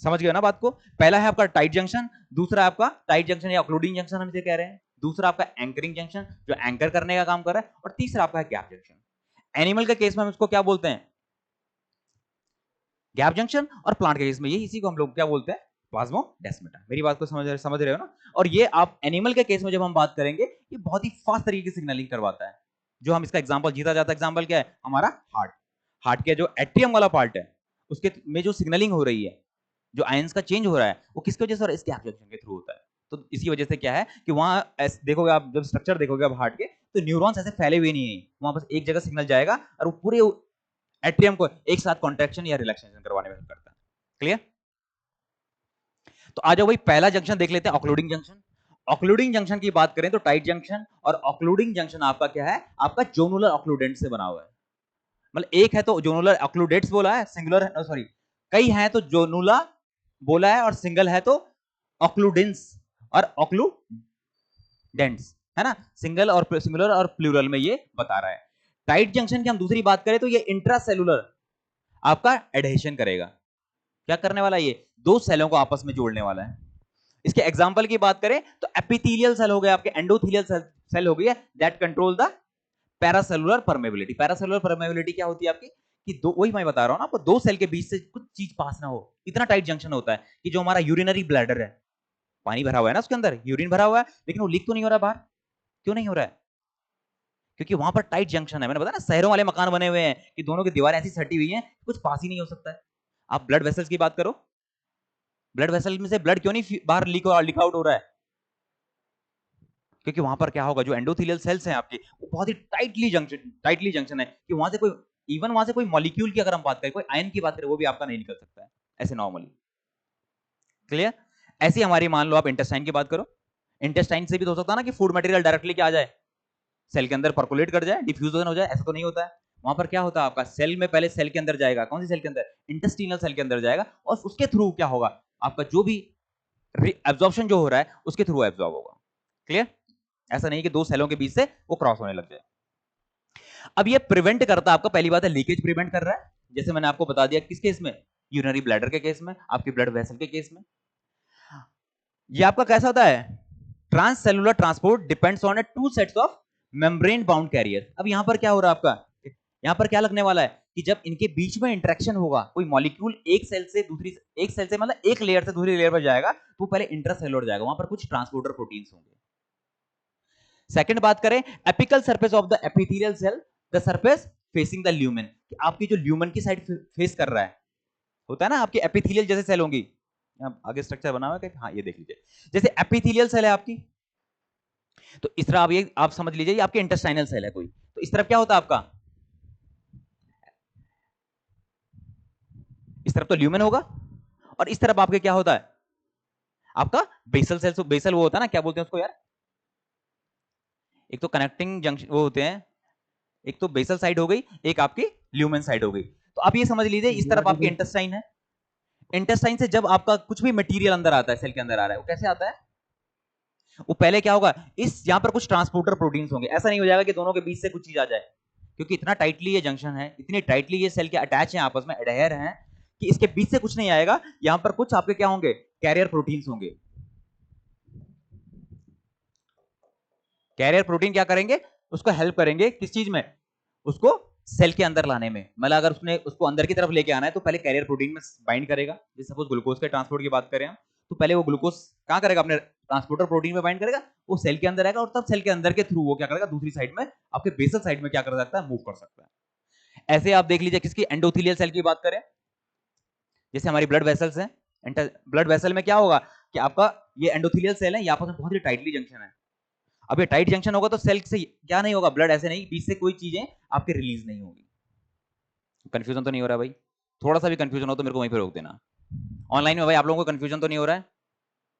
समझ गए ना बात को? पहला है आपका टाइट जंक्शन, दूसरा आपका टाइट जंक्शन या ऑक्लूडिंग जंक्शन हम इसे कह रहे हैं, दूसरा आपका एंकरिंग जंक्शन जो एंकर करने का काम कर रहा है, और तीसरा आपका है गैप जंक्शन। एनिमल के केस में हम इसको क्या बोलते हैं, गैप जंक्शन, और प्लांट के केस में ये इसी को हम लोग क्या बोलते हैं, प्लाज्मोडेस्माटा। मेरी बात को समझ रहे हो ना। और ये आप एनिमल के केस में जब हम बात करेंगे, ये बहुत ही फास्ट तरीके से सिग्नलिंग करवाता है। जो हम इसका एग्जांपल जीता जाता एग्जांपल क्या है, हमारा हार्ट। हार्ट के जो एट्रियम वाला पार्ट है उसके में जो सिग्नलिंग हो रही है, जो आयंस का चेंज हो रहा है, वो किसकी वजह से हो रहा है, इस गैप जंक्शन के थ्रू होता है। तो इसी वजह से क्या है कि वहां देखोगे आप, जब स्ट्रक्चर देखोगे आप हार्ट के, तो न्यूरॉन्स ऐसे फैले हुए नहीं है, वहां बस एक जगह सिग्नल जाएगा और वो पूरे एट्रियम को एक साथ कॉन्ट्रैक्शन या रिलैक्सेशन करवाने में हेल्प करता है। क्लियर। तो आ जाओ भाई, पहला जंक्शन देख लेते हैं, ऑक्लूडिंग जंक्शन। ऑक्लूडिंग जंक्शन की बात करें तो टाइट जंक्शन और ऑक्लूडिंग जंक्शन आपका क्या है, आपका जोनुलर ऑक्लूडेंट से बना हुआ है। मतलब एक है तो जोनुलर ऑक्लूडेट्स बोला है, सिंगुलर है, सॉरी कई हैं तो जोनुला बोला है, और सिंगल है तो ऑक्लूडेंस और ऑक्लूडेंट्स, है ना। सिंगल और सिंगुलर और प्लूरल में ये बता रहा है। टाइट जंक्शन की हम दूसरी बात करें तो ये इंट्रासेलुलर आपका एडहेशन करेगा। क्या करने वाला है, ये दो सेलों को आपस में जोड़ने वाला है। इसके एग्जांपल की बात करें तो एपिथेलियल सेल हो गया, आपके एंडोथेलियल सेल हो गया, that control the paracellular permeability. Paracellular permeability क्या होती है आपकी, कि दो, वही मैं बता रहा हूं ना आपको, दो सेल के बीच से कुछ चीज पास ना हो, इतना टाइट जंक्शन होता है कि जो हमारा यूरिनरी ब्लैडर है, पानी भरा हुआ है ना उसके अंदर, यूरिन भरा हुआ है, लेकिन वो लीक तो नहीं हो रहा बाहर। क्यों नहीं हो रहा है, क्योंकि वहां पर टाइट जंक्शन है। मैंने बताया ना, शहरों वाले मकान बने हुए हैं कि दोनों की दीवारें ऐसी सटी हुई हैं, कुछ पास ही नहीं हो सकता है। आप ब्लड वेसल्स की बात करो, ब्लड वेसल में से ब्लड क्यों नहीं बाहर लीक आउट हो रहा है, क्योंकि वहां पर क्या होगा, जो एंडोथेलियल सेल्स हैं आपके, वो बहुत ही टाइटली जंक्शन है कि वहां से कोई, इवन वहां से कोई मॉलिक्यूल की अगर हम बात करें, कोई आयन की बात करें, वो भी आपका नहीं निकल सकता है ऐसे नॉर्मली। क्लियर। ऐसी हमारी मान लो आप इंटेस्टाइन की बात करो, इंटेस्टाइन से भी तो हो सकता है ना कि फूड मटेरियल डायरेक्टली क्या आ जाए, सेल के अंदर पर्कुलेट कर जाए, डिफ्यूजन हो जाए, ऐसा तो नहीं होता है। वहां पर क्या होता है आपका, सेल में पहले सेल के अंदर जाएगा, कौन सी सेल के अंदर, इंटेस्टिनल सेल के अंदर जाएगा, और उसके थ्रू क्या होगा, आपका जो भी एब्जॉर्प्शन जो हो रहा है उसके थ्रू एब्जॉर्ब होगा। क्लियर। ऐसा नहीं कि दो सेलों के बीच से वो क्रॉस होने लग जाए। अब ये प्रिवेंट करता है आपका, पहली बात है लीकेज प्रिवेंट कर रहा है, जैसे मैंने आपको बता दिया किस केस में, यूरिनरी ब्लैडर के केस में, आपके ब्लड वेसल के केस में। ये आपका कैसा होता है, transcellular transport depends on two sets of membrane bound carrier. अब यहां पर क्या हो रहा है आपका, यहां पर क्या लगने वाला है कि जब इनके बीच में इंटरेक्शन होगा, कोई मॉलिक्यूल एक सेल से दूसरी, एक सेल से मतलब एक लेयर से दूसरी लेयर पर जाएगा, तो पहले इंट्रासेलुलर जाएगा, वहां पर कुछ ट्रांसपोर्टर प्रोटीन्स होंगे। सेकंड बात करें, apical surface of the epithelial cell, the surface facing the lumen, आपकी जो ल्यूमेन की साइड फेस कर रहा है, होता है ना, आपकी एपिथेलियल जैसे सेल होंगी, आगे स्ट्रक्चर बना हुआ है, हाँ ये देख लीजिए, जैसे एपिथेलियल सेल है आपकी, तो इस तरह आप समझ लीजिए ये आपके इंटेस्टाइनल सेल है कोई, तो इस तरफ क्या होता है आपका, इस तरफ तो ल्यूमेन होगा, और इस तरफ आपके क्या होता है, आपका बेसल सेल। बेसल वो होता है ना, क्या बोलते हैं उसको यार, एक तो कनेक्टिंग जंक्शन वो होते हैं, एक तो बेसल साइड हो गई, एक आपकी ल्यूमेन साइड हो गई। तो आप ये समझ लीजिए इस तरफ आपके इंटेस्टाइन है, इंटेस्टाइन से जब आपका कुछ भी मटेरियल अंदर आता है, सेल के अंदर आ रहा है, वो कैसे आता है, वो पहले क्या होगा, इस यहां पर कुछ ट्रांसपोर्टर प्रोटीन्स होंगे, ऐसा नहीं हो जाएगा कि दोनों के बीच से कुछ चीज आ जाए, क्योंकि इतना टाइटली ये जंक्शन है, इतनी टाइटली ये सेल के अटैच हैं आपस में, एडहेर हैं, कि इसके बीच से कुछ नहीं आएगा। यहां पर कुछ आपके क्या होंगे, कैरियर प्रोटीन्स होंगे। कैरियर प्रोटीन क्या करेंगे, उसको हेल्प करेंगे किस चीज में, उसको सेल के अंदर लाने में। मतलब अगर उसने उसको अंदर की तरफ लेके आना है तो पहले कैरियर प्रोटीन में बाइंड करेगा। जैसे सपोज ग्लूकोज के ट्रांसपोर्ट की बात करें हम, तो पहले वो ग्लूकोज कहां करेगा, अपने ट्रांसपोर्टर प्रोटीन में बाइंड करेगा, वो सेल के अंदर आएगा, और तब सेल के अंदर के थ्रू वो क्या करेगा, दूसरी साइड में आपके बेसल साइड में क्या कर सकता है, मूव कर सकता है। ऐसे आप देख लीजिए, किसकी, एंडोथेलियल सेल की बात करें, जैसे हमारी ब्लड वेसल्स हैं, ब्लड वेसल में क्या होगा कि आपका ये एंडोथेलियल सेल है, ये आपस में बहुत ही टाइटली जंक्शन है। अब ये टाइट जंक्शन होगा तो सेल से क्या नहीं होगा, ब्लड ऐसे नहीं, बीच से कोई चीजें आपके रिलीज नहीं होगी। कंफ्यूजन तो नहीं हो रहा भाई, थोड़ा सा भी कंफ्यूजन हो तो मेरे को वहीं पे रोक देना। ऑनलाइन में भाई आप लोगों को कंफ्यूजन तो नहीं हो रहा है,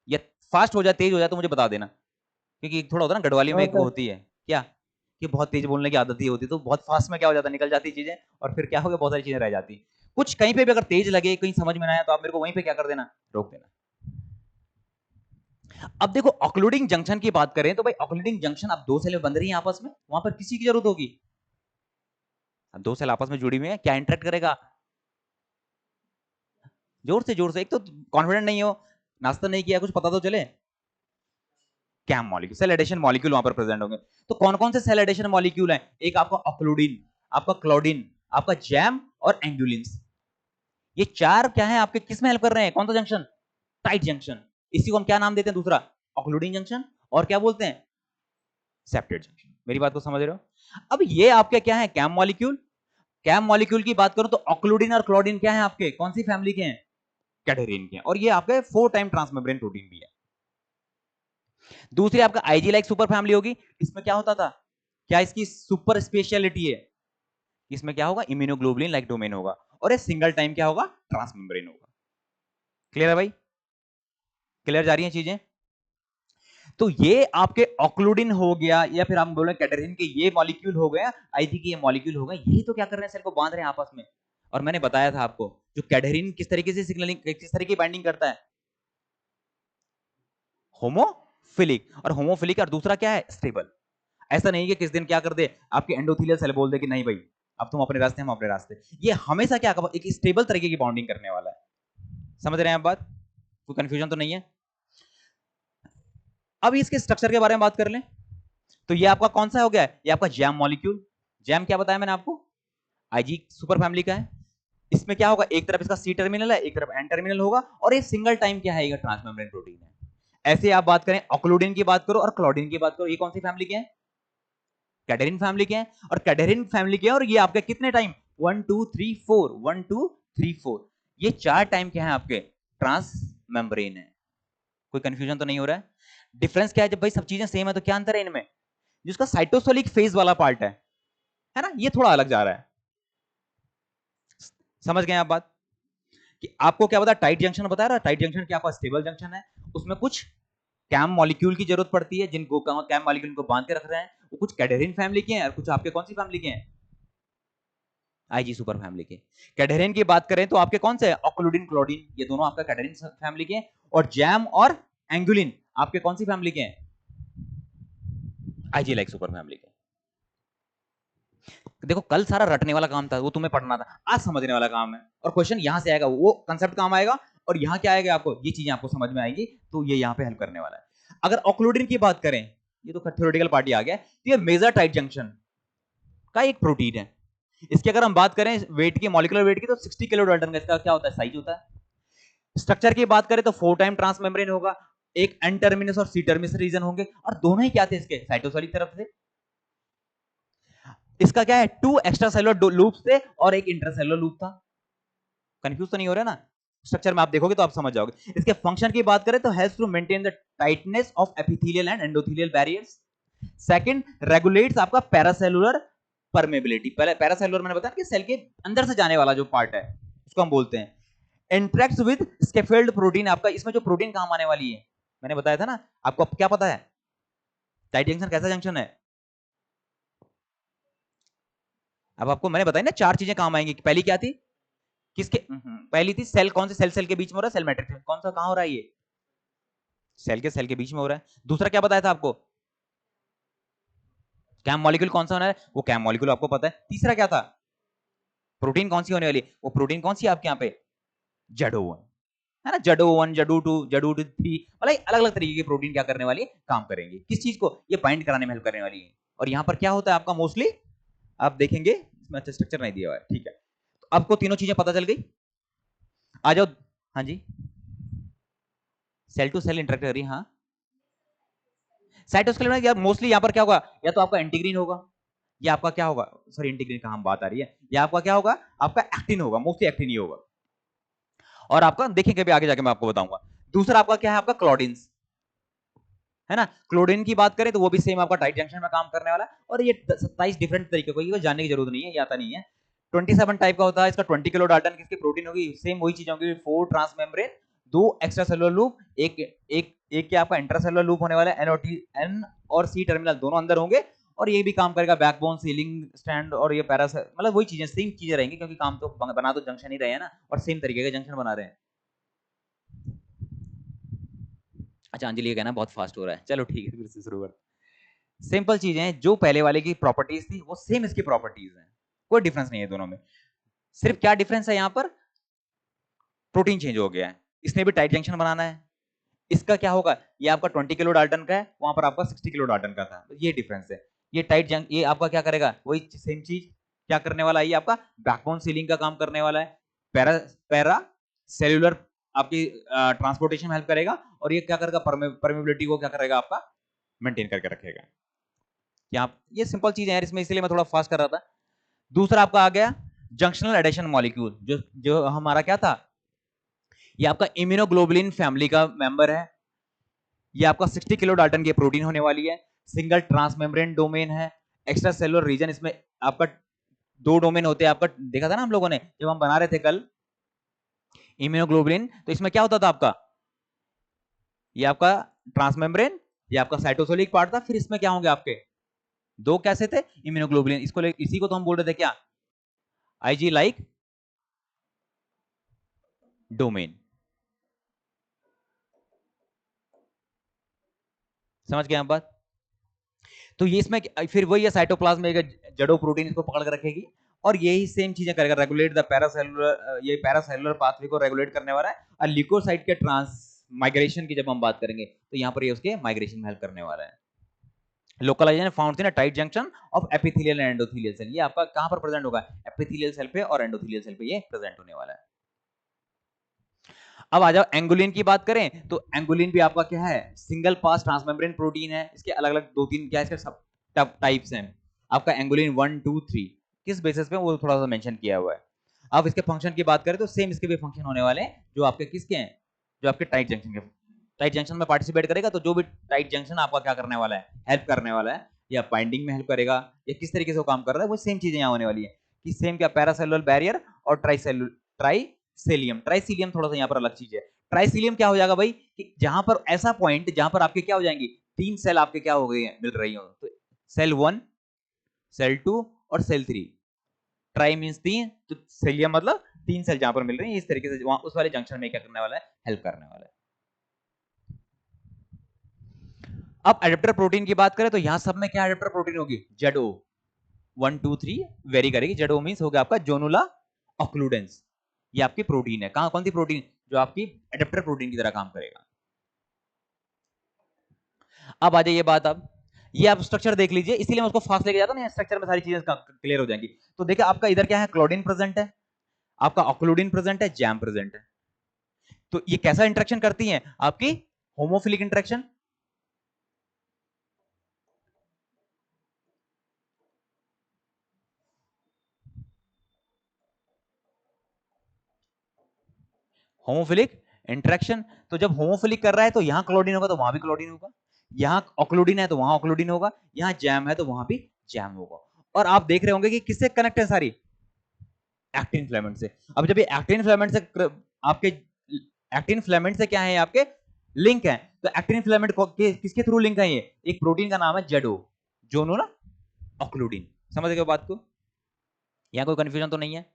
या फास्ट हो जाए, तेज हो जाए तो मुझे बता देना, क्योंकि थोड़ा होता है ना, गढ़वाली में एक वो होती है क्या, कि बहुत तेज बोलने की आदत ही होती है, तो बहुत फास्ट में क्या हो जाता है, निकल जाती चीजें, और फिर क्या हो गया, बहुत सारी चीजें रह जाती। कुछ कहीं पे भी अगर तेज लगे, कहीं समझ में ना आया, तो आप मेरे को वहीं पे क्या कर देना, रोक देना। अब देखो ऑक्लूडिंग जंक्शन की बात करें तो भाई ऑक्लूडिंग जंक्शन अब दो सेल बन रही है आपस में, वहां पर किसी की जरूरत होगी, अब दो सेल आपस में जुड़ी हुई है, क्या इंटरेक्ट करेगा, जोर से, एक तो कॉन्फिडेंट नहीं हो, नाश्ता नहीं किया, कुछ पता तो चले, क्या मॉलिक्यूल, सेल एडिशन मॉलिक्यूल वहां पर प्रेजेंट होंगे। तो कौन कौन से सेल एडिशन मॉलिक्यूल हैं, एक आपका ऑक्लूडिन, आपका क्लोडिन, आपका जैम और एंगुलिन्स। ये चार क्या है आपके, किस में हेल्प कर रहे हैं, कौन सा जंक्शन, टाइट जंक्शन। इसी को हम क्या नाम देते हैं दूसरा, ऑक्लूडिंग जंक्शन, और क्या बोलते हैं, सेप्टेड जंक्शन। मेरी बात को समझ रहे हो। अब ये आपके क्या है, कैम मॉलिक्यूल। कैम मॉलिक्यूल की बात करूं तो ऑक्लूडिन और क्लोडिन क्या है आपके, कौन सी फैमिली के हैं, कैडेरिन के हैं, और ये आपके 4 टाइम ट्रांसमेम्ब्रेन प्रोटीन भी है। दूसरी आपका आईजी लाइक सुपर फैमिली होगी, इसमें क्या होता था, क्या इसकी सुपर स्पेशलिटी है, इसमें क्या होगा, इम्यूनोग्लोबुलिन लाइक डोमेन होगा, और ये सिंगल टाइम क्या होगा, ट्रांसमेम्ब्रेन होगा। क्लियर है भाई, क्लियर जा रही हैं चीजें। तो ये आपके ऑक्लूडिन हो गया, या फिर हम बोले कैडेरिन के ये मॉलिक्यूल हो गया, आईजी के ये मॉलिक्यूल हो गए, यही तो क्या कर रहे हैं, सेल को बांध रहे हैं आपस में। और मैंने बताया था आपको, जो कैडेरिन किस तरीके से सिग्नलिंग, किस तरीके की बाइंडिंग करता है, होमोफिलिक, और होमोफिलिक, और दूसरा क्या है, स्टेबल। ऐसा नहीं कि किस दिन क्या कर दे आपके एंडोथेलियल सेल बोल दे कि नहीं भाई अब तुम अपने रास्ते, हम अपने रास्ते। ये हमेशा क्या एक स्टेबल तरीके की बाउंडिंग करने वाला है। समझ रहे हैं आप बात, कोई कंफ्यूजन तो नहीं है। अब इसके स्ट्रक्चर के बारे में बात कर लें, तो ये आपका कौन सा हो गया, ये आपका जैम मॉलिक्यूल। जैम क्या बताया मैंने आपको, आईजी सुपर फैमिली का है। इसमें क्या होगा, एक तरफ इसका सी टर्मिनल है, एक तरफ एन टर्मिनल होगा, और ये सिंगल टाइम क्या है, ये ट्रांसमेम्ब्रेन प्रोटीन है। ऐसे आप बात करें ऑक्लूडिन की बात करो और क्लोडिन की बात करो, ये कौन सी फैमिली के हैं, कैडेरिन फैमिली के हैं, और कैडेरिन फैमिली के हैं, और ये आपके कितने टाइम, 1 2 3 4, 1 2 3 4, ये 4 टाइम क्या है आपके, ट्रांस मेम्ब्रेन है। कोई कंफ्यूजन तो नहीं हो रहा है। डिफरेंस क्या है, जब भाई सब चीजें सेम है तो क्या अंतर है इनमें, जिसका साइटोसोलिक फेज वाला पार्ट है ना, ये थोड़ा अलग जा रहा है। समझ गए आप बात, कि आपको क्या बताया, टाइट जंक्शन बता रहा है, टाइट जंक्शन क्या आपका स्टेबल जंक्शन है, उसमें कुछ कैम मॉलिक्यूल की जरूरत पड़ती है, जिनको कैम मॉलिक्यूल को बांध के रख रहे हैं, वो कुछ कैडेरिन फैमिली के हैं, और कुछ आपके कौन सी फैमिली के हैं, आईजी सुपर फैमिली के। कैडेरिन की बात करें तो आपके कौन से, ऑक्लूडिन क्लोडिन, ये दोनों आपका कैडेरिन फैमिली के हैं, और जैम और एंगुलिन आपके कौन सी फैमिली के हैं, आईजी लाइक सुपर फैमिली के। देखो कल सारा रटने वाला काम था, वो तुम्हें पढ़ना था, आज समझने वाला काम है, और क्वेश्चन यहां से आएगा, वो कंसेप्ट काम आएगा, और यहां क्या आएगा आपको, ये चीजें आपको समझ में आएंगी, तो ये यहां पे हेल्प करने वाला है। अगर ऑक्लूडिन की बात करें, ये तो थ्योरेटिकल पार्टी आ गया, तो ये मेजर टाइट जंक्शन का एक प्रोटीन है। इसकी अगर हम बात करें वेट की, मॉलिक्यूलर वेट की, तो 60 किलो डाल्टन का इसका क्या होता है, साइज होता है। स्ट्रक्चर की बात करें तो 4 टाइम ट्रांसमेम्ब्रेन होगा, एक एन टर्मिनस और सी टर्मिनस रीजन होंगे, और दोनों ही क्या थे इसके, साइटोसोलिक तरफ से। इसका क्या है, 2 एक्स्ट्रा सेलुलर लूप थे और एक इंटरसेलुलर लूप था। कंफ्यूज तो नहीं हो रहा ना, स्ट्रक्चर में आप देखोगे तो आप समझ जाओगे। इसके फंक्शन की बात करें तो helps to maintain the tightness of epithelial and endothelial barriers. Second, regulates आपका पैरासेलुलर परमेबिलिटी। पहले पैरासेलुलर मैंने बताया कि सेल के अंदर से जाने वाला जो पार्ट है उसको हम बोलते हैं। इंटरेक्ट्स विद स्कैफोल्ड प्रोटीन, आपका इसमें जो प्रोटीन काम आने वाली है, मैंने बताया था ना आपको, क्या पता है टाइट जंक्शन कैसा जंक्शन है। अब आपको मैंने बताया ना 4 चीजें काम आएंगी, पहली क्या थी, किसके, पहली थी सेल, कौन से सेल, सेल के बीच में हो रहा है, सेल मैट्रिक्स कौन सा, कहां हो रहा है, ये सेल के बीच में हो रहा है। दूसरा क्या बताया था आपको, कैम मॉलिक्यूल कौन सा होना है, वो कैम मॉलिक्यूल आपको पता है। तीसरा क्या था, प्रोटीन कौन सी होने वाली, वो प्रोटीन कौन सी है आपके यहाँ पे, जेडो1, है ना, जेडो1, जेडो2, जेडो3, मतलब अलग अलग तरीके की प्रोटीन क्या करने वाली है, काम करेंगे, किस चीज को, ये बाइंड कराने में हेल्प करने वाली है। और यहाँ पर क्या होता है आपका मोस्टली, आप देखेंगे इसमें अच्छा स्ट्रक्चर नहीं दिया हुआ है, ठीक है। तो आपको तीनों चीजें पता चल गई, आ जाओ। हाँ जी, सेल टू सेल इंटरेक्ट कर रही है, हाँ। साइटोस्केलेटन यार मोस्टली यहाँ पर क्या होगा, या तो आपका एंटीग्रीन होगा, या आपका क्या होगा, सॉरी एंटीग्रीन का हम बात आ रही है, या आपका क्या होगा, आपका एक्टिन होगा, मोस्टली एक्टिन ही होगा। और आपका देखेंगे भी आगे जाके मैं आपको बताऊंगा। दूसरा आपका क्या है, आपका क्लोडिन्स, है ना। क्लोडिन की बात करें तो वो भी सेम आपका टाइट जंक्शन में काम करने वाला है, और ये 27 डिफरेंट तरीके को, ये जानने की जरूरत नहीं है, ये आता नहीं है। 27 टाइप का होता है, इसका 20 किलो डाल्टन किसकी प्रोटीन होगी, सेम वही चीज होगी, 4 ट्रांसमेम्ब्रेन, 2 एक्स्ट्रा सेलुलर लूप, एक एक एक क्या आपका इंट्रासेलुलर लूप होने वाला है, एन और सी टर्मिनल दोनों अंदर होंगे, और ये भी काम करेगा बैकबोन, सीलिंग स्टैंड, और ये पैरा, मतलब वही चीजें, सेम चीजें रहेंगी, क्योंकि काम तो बना तो जंक्शन ही रहे हैं ना, और सेम तरीके के जंक्शन बना रहे हैं। अच्छा अंजलि ये कहना बहुत फास्ट हो रहा है, चलो ठीक है फिर से शुरू कर। सिंपल चीजें हैं, जो पहले वाले की प्रॉपर्टीज थी वो सेम इसकी प्रॉपर्टीज हैं, कोई डिफरेंस नहीं है दोनों में। सिर्फ क्या डिफरेंस है, यहां पर प्रोटीन चेंज हो गया है, इसने भी टाइट जंक्शन बनाना है। इसका क्या होगा, ये आपका 20 किलो डाल्टन का है, वहां पर आपका 60 किलो डाल्टन का था, तो ये डिफरेंस है। ये टाइट जंक, ये आपका क्या करेगा, वही सेम चीज, क्या करने वाला है, ये आपका बैकबोन सीलिंग का काम करने वाला है। पैरा सेल्यूलर आपकी ट्रांसपोर्टेशन में हेल्प करेगा, और ये क्या करेगा, परमेबिलिटी को क्या करेगा, आपका मेंटेन करके रखेगा। क्या ये सिंपल चीज है यार इसमें, इसलिए मैं थोड़ा फास्ट कर रहा था। दूसरा आपका आ गया जंक्शनल एडेशन मॉलिक्यूल, जो हमारा क्या था, ये आपका इम्यूनोग्लोबुलिन फैमिली का मेंबर है। ये आपका 60 किलो डाल्टन की प्रोटीन होने वाली है। सिंगल ट्रांसमेम्ब्रेन डोमेन है। एक्स्ट्रा सेलुलर रीजन, इसमें आपका 2 डोमेन होते हैं, आपका देखा था ना हम लोगों ने जब हम बना रहे थे कल इम्यूनोग्लोबुलिन, तो इसमें क्या होता था आपका, ये आपका ट्रांसमेम्ब्रेन, ये आपका साइटोसोलिक पार्ट था, फिर इसमें क्या होंगे आपके 2 कैसे थे इम्यूनोग्लोबुलिन, इसी को तो हम बोल रहे थे क्या, आईजी लाइक डोमेन। समझ गए आप बात। तो ये इसमें फिर वही है, साइटोप्लाज्म में जड़ो प्रोटीन इसको पकड़ कर रखेगी, और यही सेम चीजें करेगा, रेगुलेट द पैरासेलुलर, ये पैरासेलुलर पाथवे को रेगुलेट करने वाला है। और ल्यूकोसाइट के ट्रांस माइग्रेशन की जब हम बात करेंगे, तो यहाँ पर ये उसके माइग्रेशन में हेल्प करने वाला है। Localisation found in a tight junction of epithelial and endothelial cell, ये आपका कहां पर प्रेजेंट होगा, एपिथेलियल सेल पे और एंडोथेलियल सेल पे ये प्रेजेंट होने वाला है। अब आ जाओ एंगुलिन की बात करें, तो एंगुलिन भी आपका क्या है, सिंगल पास ट्रांसमेम्ब्रेन प्रोटीन है। इसके अलग अलग 2-3 क्या इसके सब टाइप्स हैं, आपका एंगुलिन 1 2 3 किस बेसिस पे वो थोड़ा सा मेंशन किया हुआ है। अब इसके फंक्शन की बात करें तो सेम इसके भी फंक्शन होने वाले हैं, जो आपके किसके हैं, जो आपके टाइट जंक्शन के, टाइट जंक्शन में पार्टिसिपेट करेगा, तो जो भी टाइट जंक्शन आपका क्या करने वाला है, हेल्प करने वाला है, या बाइंडिंग में हेल्प करेगा, या किस तरीके से वो काम कर रहा है, वो सेम चीजें यहाँ होने वाली है कि सेम क्या पैरासेलुलर बैरियर और ट्राइसेलियम। ट्राइसीलियम थोड़ा सा यहाँ पर अलग चीज है। ट्राइसीलियम क्या हो जाएगा भाई, कि जहां पर ऐसा पॉइंट जहां पर आपके क्या हो जाएंगी, 3 सेल आपके क्या हो गए हैं, मिल रही हो, तो सेल 1 सेल 2 और सेल 3, ट्राई मींस 3, तो सेलियम मतलब 3 सेल जहां पर मिल रही है, इस तरीके से वहां उस वाले जंक्शन में क्या करने वाला है, हेल्प करने वाला है। अब एडेप्टर प्रोटीन की बात करें तो यहां सब में क्या एडेप्टर प्रोटीन होगी, जेडो 1 2 3 वेरी करेगी। जेडो मींस हो गया आपका जोनुला ऑक्लूडेंस, ये आपकी प्रोटीन है। कहां कौन सी प्रोटीन, जो आपकी एडेप्टर प्रोटीन की तरह काम करेगा। अब आ जाइए बात, अब ये आप स्ट्रक्चर देख लीजिए, इसीलिए मैं उसको फास्ट लेके जाता हूं ना, स्ट्रक्चर में सारी चीजें क्लियर हो जाएंगी। तो देखिए आपका इधर क्या है, क्लोरीन प्रेजेंट है, आपका ऑक्लूडिन प्रेजेंट है, जैम प्रेजेंट है। तो ये कैसा इंटरेक्शन करती हैं, आपकी होमोफिलिक इंटरेक्शन। होमोफिलिक इंटरेक्शन, तो जब होमोफिलिक कर रहा है तो यहां क्लोरीन होगा तो वहां भी क्लोरीन होगा, यहां ऑक्लूडिन है तो वहां ऑक्लूडिन होगा, यहां जैम है तो वहां भी जैम होगा। और आप देख रहे होंगे कि किससे कनेक्ट है सारी, एक्टिन फिलामेंट से। अब जब ये एक्टिन फिलामेंट से आपके एक्टिन फिलामेंट से क्या है, आपके लिंक है, तो एक्टिन फिलामेंट किसके थ्रू लिंक है, ये एक प्रोटीन का नाम है जेडो, जोनो ना ऑक्लूडिन। समझ गए बात को, यहाँ कोई कंफ्यूजन तो नहीं है।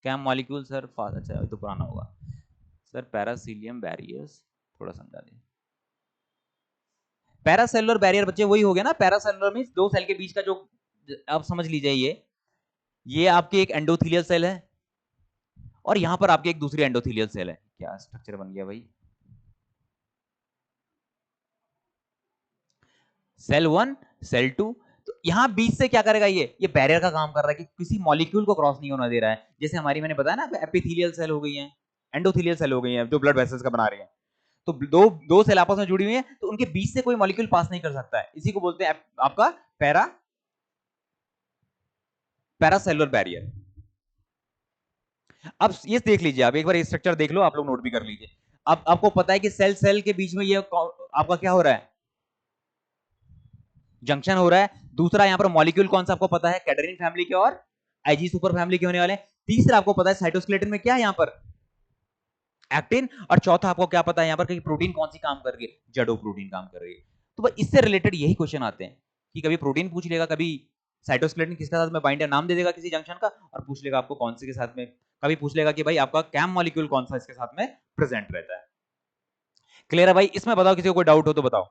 क्या मॉलिक्यूल सर फास्ट, अच्छा ये तो पुराना होगा सर, पैरासीलियम बैरियर्स थोड़ा समझा दें। पैरासेलुलर बैरियर बच्चे वही हो गया ना, पैरासेलुलर मींस 2 सेल के बीच का जो, आप समझ लीजिए ये आपकी एक एंडोथेलियल सेल है, और यहां पर आपकी एक दूसरी एंडोथेलियल सेल है। क्या स्ट्रक्चर बन गया भाई, सेल 1 सेल 2, तो यहां बीच से क्या करेगा, ये बैरियर का काम कर रहा है कि किसी मॉलिक्यूल को क्रॉस नहीं होना दे रहा है। जैसे हमारी मैंने बताया ना, एपिथेलियल सेल हो गई है, एंडोथेलियल सेल हो गई है, जो ब्लड वेसल्स का बना रही है, तो दो सेल आपस में जुड़ी हुई है, तो उनके बीच से कोई मॉलिक्यूल पास नहीं कर सकता है, इसी को बोलते हैं आपका पैरासेलुलर बैरियर। अब ये देख लीजिए, आप एक बार ये स्ट्रक्चर देख लो, आप लोग नोट भी कर लीजिए। अब आपको पता है कि सेल सेल के बीच में ये आपका क्या हो रहा है, जंक्शन हो रहा है। दूसरा यहां पर मॉलिक्यूल कौन सा आपको पता है, कैडरिन फैमिली के और आईजी सुपर फैमिली के होने वाले। तीसरा आपको पता है साइटोस्केलेटन में क्या है, यहां पर एक्टिन। और चौथा आपको क्या पता है यहां पर कि प्रोटीन कौन सी काम कर रही है, जडो प्रोटीन काम कर रही है। तो बस इससे रिलेटेड यही क्वेश्चन आते हैं कि कभी प्रोटीन पूछ लेगा, कभी साइटोस्केलेटन किसके साथ में बाइंड है, नाम दे देगा किसी जंक्शन का, और पूछ लेगा आपको कौन से के साथ में, कभी पूछ लेगा कि भाई आपका कैम मॉलिक्यूल कौन सा इसके साथ में प्रेजेंट रहता है। क्लियर है भाई, इसमें बताओ किसी को कोई डाउट हो तो बताओ,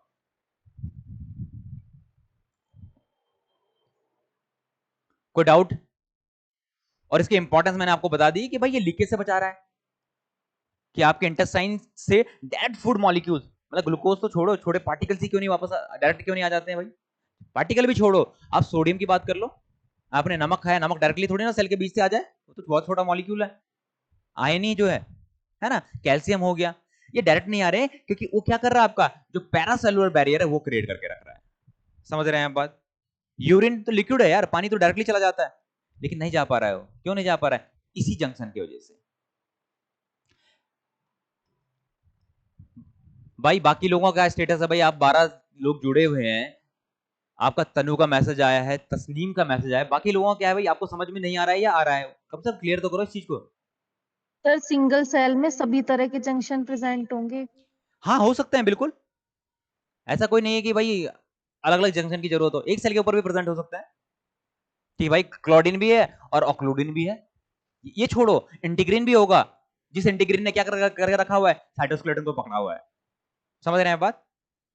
कोई डाउट। और इसकी इंपॉर्टेंस मैंने आपको बता दी कि भाई ये लीकेज से बचा रहा है, कि आपके इंटेस्टाइन से डेड फूड मॉलिक्यूल्स, मतलब ग्लूकोज तो छोड़ो, छोटे पार्टिकल्स ही क्यों नहीं वापस डायरेक्ट क्यों नहीं आ जाते हैं भाई, पार्टिकल भी छोड़ो, आप सोडियम की बात कर लो, आपने नमक खाया, नमक डायरेक्टली थोड़ी ना सेल के बीच से आ जाए, वो तो बहुत छोटा मॉलिक्यूल है, आयन ही जो है ना। कैल्शियम हो गया, ये डायरेक्ट नहीं आ रहे क्योंकि वो क्या कर रहा है, आपका जो पैरासेलुलर बैरियर है वो क्रिएट करके रख रहा है। समझ रहे हैं आप बात? यूरिन तो लिक्विड है यार, पानी तो डायरेक्टली चला जाता है, लेकिन नहीं जा पा रहा है वो, क्यों नहीं जा पा रहा है? इसी जंक्शन की वजह से। भाई बाकी लोगों का स्टेटस है, भाई आप 12 लोग जुड़े हुए हैं, आपका तनु का मैसेज आया है, तस्नीम का मैसेज आया है, बाकी लोगों का क्या है भाई, आपको समझ में नहीं आ रहा है या आ रहा है? कम से कम क्लियर तो करो इस चीज को। सर सिंगल सेल में सभी तरह के जंक्शन प्रेजेंट होंगे? हाँ हो सकते हैं बिल्कुल, ऐसा कोई नहीं है कि भाई अलग अलग जंक्शन की जरूरत हो, एक सेल के ऊपर भी प्रेजेंट हो सकता है कि भाई क्लोरीन भी है और ऑक्लूडिन भी है। ये छोड़ो, इंटीग्रीन भी होगा, जिस इंटीग्रीन ने क्या करके रखा हुआ है, साइटोस्केलेटन को पकड़ा हुआ है। समझ रहे हैं बात?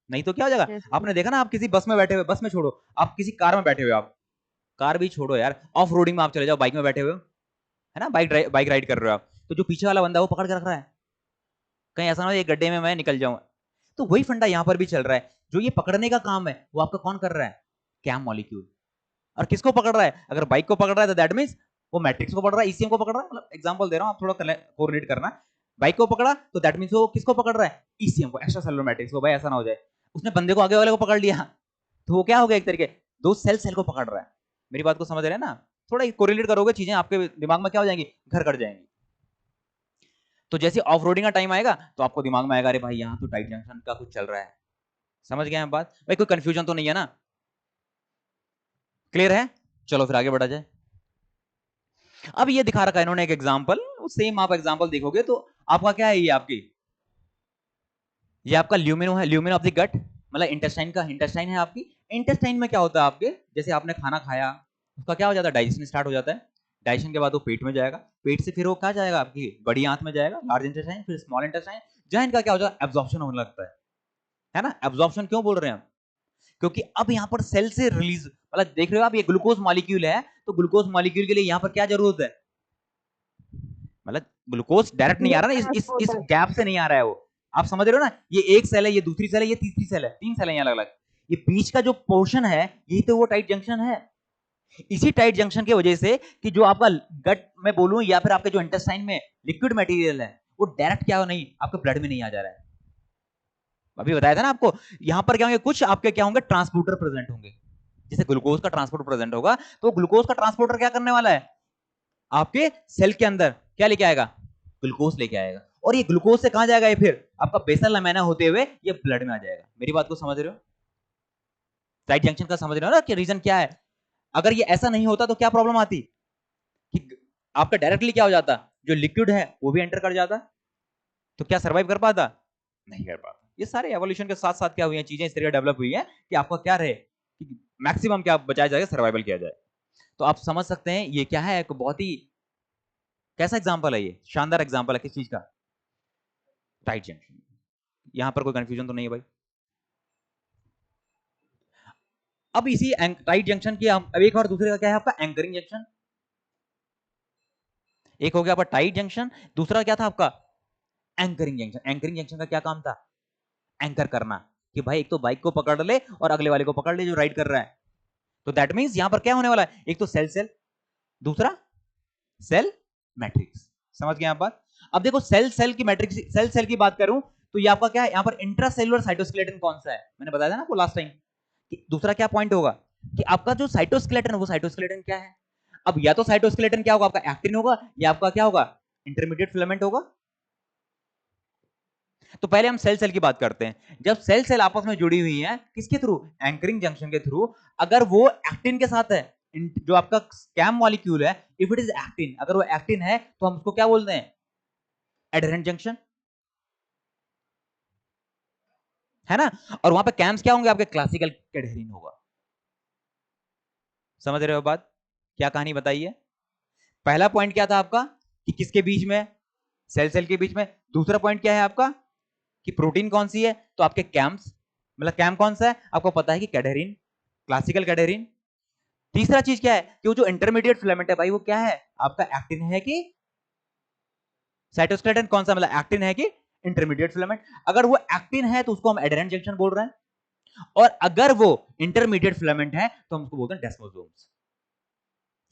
नहीं तो क्या हो जाएगा, आपने देखा ना, आप किसी बस में बैठे हुए, बस में छोड़ो, आप किसी कार में बैठे हुए, आप कार भी छोड़ो यार, ऑफ रोडिंग में आप चले जाओ, बाइक में बैठे हुए हो, है ना, बाइक राइड कर रहे हो आप, तो जो पीछे वाला बंदा है वो पकड़ के रख रहा है, कहीं ऐसा ना हो एक गड्ढे में मैं निकल जाऊं। तो वही फंडा यहां पर भी चल रहा है, जो ये पकड़ने का काम है वो आपका कौन कर रहा है? CAM molecule. और किसको पकड़ रहा है? अगर बाइक को पकड़ रहा है तो दैट मींस वो मैट्रिक्स को पकड़ रहा है, ईसीएम को पकड़ रहा है, मतलब एग्जांपल दे रहा हूं, आप थोड़ा कोरिलेट करना। बाइक को पकड़ा तो दैट मींस वो किसको पकड़ रहा है? ईसीएम को, एक्स्ट्रा सेलुलर मैट्रिक्स को। भाई ऐसा ना हो जाए उसने बंदे को आगे वाले को पकड़ लिया, तो वो क्या हो गया, एक तरीके दो सेल को पकड़ रहा है। मेरी बात को समझ रहे हैं ना? थोड़ा कोरिलेट करोगे चीजें, आपके दिमाग में क्या हो जाएंगी, घर कर जाएंगी। तो जैसे ऑफ रोडिंग का टाइम आएगा तो आपको दिमाग में आएगा, अरे भाई यहाँ तो टाइट जंक्शन का कुछ चल रहा है। समझ गए हैं बात? भाई कोई कंफ्यूजन तो नहीं है ना? क्लियर है? चलो फिर आगे बढ़ा जाए। अब ये दिखा रखा है इन्होंने एक एग्जांपल, सेम आप एग्जांपल देखोगे तो आपका क्या है, ये आपकी, ये आपका ल्यूमिनो है, ल्यूमिनो ऑफ द गट, मतलब इंटेस्टाइन का, इंटेस्टाइन है आपकी। इंटेस्टाइन में क्या होता है आपके, जैसे आपने खाना खाया, उसका क्या हो जाता है, डाइजेशन स्टार्ट हो जाता है। डाइजेशन के बाद वो पेट में जाएगा, पेट से फिर वो क्या जाएगा, आपकी बड़ी आंत में जाएगा, लार्ज इंटेस्टाइन, फिर स्मॉल इंटेस्टाइन, जहां इनका क्या हो जाएगा, एब्जॉर्प्शन होने लगता है ना। एब्जॉर्प्शन क्यों बोल रहे हैं हम? क्योंकि अब यहाँ पर सेल से रिलीज, मतलब देख रहे हो आप, ये ग्लूकोज मॉलिक्यूल है, तो ग्लूकोज मॉलिक्यूल के लिए यहाँ पर क्या जरूरत है, मतलब ग्लूकोज डायरेक्ट नहीं आ रहा ना, इस गैप से नहीं आ रहा है वो। आप समझ रहे हो ना, ये एक सेल है, ये दूसरी सेल है, ये तीसरी सेल है, तीन सेल है यहाँ अलग अलग, ये बीच का जो पोर्शन है यही तो वो टाइट जंक्शन है। इसी टाइट जंक्शन की वजह से कि जो आपका गट में बोलूं या फिर आपके जो इंटेस्टाइन में लिक्विड मटेरियल है वो डायरेक्ट क्या हो, नहीं आपके ब्लड में नहीं आ जा रहा है। अभी बताया था ना आपको, यहां पर क्या होंगे, कुछ आपके क्या होंगे, ट्रांसपोर्टर प्रेजेंट होंगे। जैसे ग्लूकोज का ट्रांसपोर्टर प्रेजेंट होगा, तो ग्लूकोज का ट्रांसपोर्टर क्या करने वाला है, आपके सेल के अंदर क्या लेके आएगा, ग्लूकोज लेके आएगा, और ये ग्लूकोज से कहां जाएगा, ये फिर आपका बेसल लैमिना होते हुए ये ब्लड में आ जाएगा। मेरी बात को समझ रहे हो? टाइट जंक्शन का समझ रहे हो ना कि रीजन क्या है? अगर ये ऐसा नहीं होता तो क्या प्रॉब्लम आती कि आपका डायरेक्टली क्या हो जाता, जो लिक्विड है वो भी एंटर कर जाता, तो क्या सर्वाइव कर पाता? नहीं कर पाता। ये सारे एवोल्यूशन के साथ साथ क्या हुई हैं चीजें, इस तरह डेवलप हुई है कि आपका क्या रहे, कि मैक्सिमम क्या बचाया जाए, सर्वाइवल किया जाए। तो आप समझ सकते हैं ये क्या है, एक बहुत ही कैसा एग्जांपल है, ये शानदार एग्जांपल है किस चीज का, टाइट जंक्शन। यहां पर कोई कंफ्यूजन तो नहीं है भाई? अब इसी टाइट जंक्शन की अब एक और दूसरे का क्या है आपका, एंकरिंग जंक्शन। एक हो गया आपका टाइट जंक्शन, दूसरा क्या था आपका, एंकरिंग जंक्शन। एंकरिंग जंक्शन का क्या काम था, एंकर करना, कि भाई एक तो बाइक को पकड़ ले और अगले वाले को पकड़ ले जो राइड कर रहा है। तो दैट मींस यहां पर क्या होने वाला है, एक तो सेल सेल, दूसरा सेल मैट्रिक्स। समझ गए आप बात? अब देखो सेल सेल की मैट्रिक्स, सेल सेल की बात करूं तो ये आपका क्या है, यहां पर इंट्रासेलुलर साइटोस्केलेटन कौन सा है, मैंने बताया था ना आपको लास्ट टाइम कि दूसरा क्या पॉइंट होगा कि आपका जो साइटोस्केलेटन है वो साइटोस्केलेटन क्या है। अब या तो साइटोस्केलेटन क्या होगा, आपका एक्टिन होगा, या आपका क्या होगा, इंटरमीडिएट फिलामेंट होगा। तो पहले हम सेल सेल की बात करते हैं। जब सेल सेल आपस में जुड़ी हुई है किसके थ्रू, एंकरिंग जंक्शन के थ्रू, अगर वो एक्टिन के साथ है, जो आपका कैम मॉलिक्यूल है, इफ इट इज एक्टिन, अगर वो एक्टिन है तो हम उसको क्या बोलते हैं, एडहेरेंट जंक्शन, है ना। और वहां पे कैम्स क्या होंगे आपके, क्लासिकल कैडहेरिन होगा। समझ रहे हो बात? क्या कहानी बताइए। पहला पॉइंट क्या था आपका कि किसके बीच में, सेल सेल के बीच में। दूसरा पॉइंट क्या है आपका कि प्रोटीन कौन सी है, तो आपके कैम्स, मतलब कैम कौन सा है आपको पता है कि कैडहेरिन, क्लासिकल कैडहेरिन। तीसरा चीज क्या है कि वो जो इंटरमीडिएट फिलामेंट है भाई वो क्या है आपका, एक्टिन है कि साइटोस्केलेटन, कौन सा, मतलब एक्टिन है कि इंटरमीडिएट फिलामेंट। अगर वो एक्टिन है तो उसको हम एडहेरेंट जंक्शन बोल रहे हैं, और अगर वो इंटरमीडिएट फिलामेंट है तो हम उसको बोलते हैं डेस्मोसोम्स।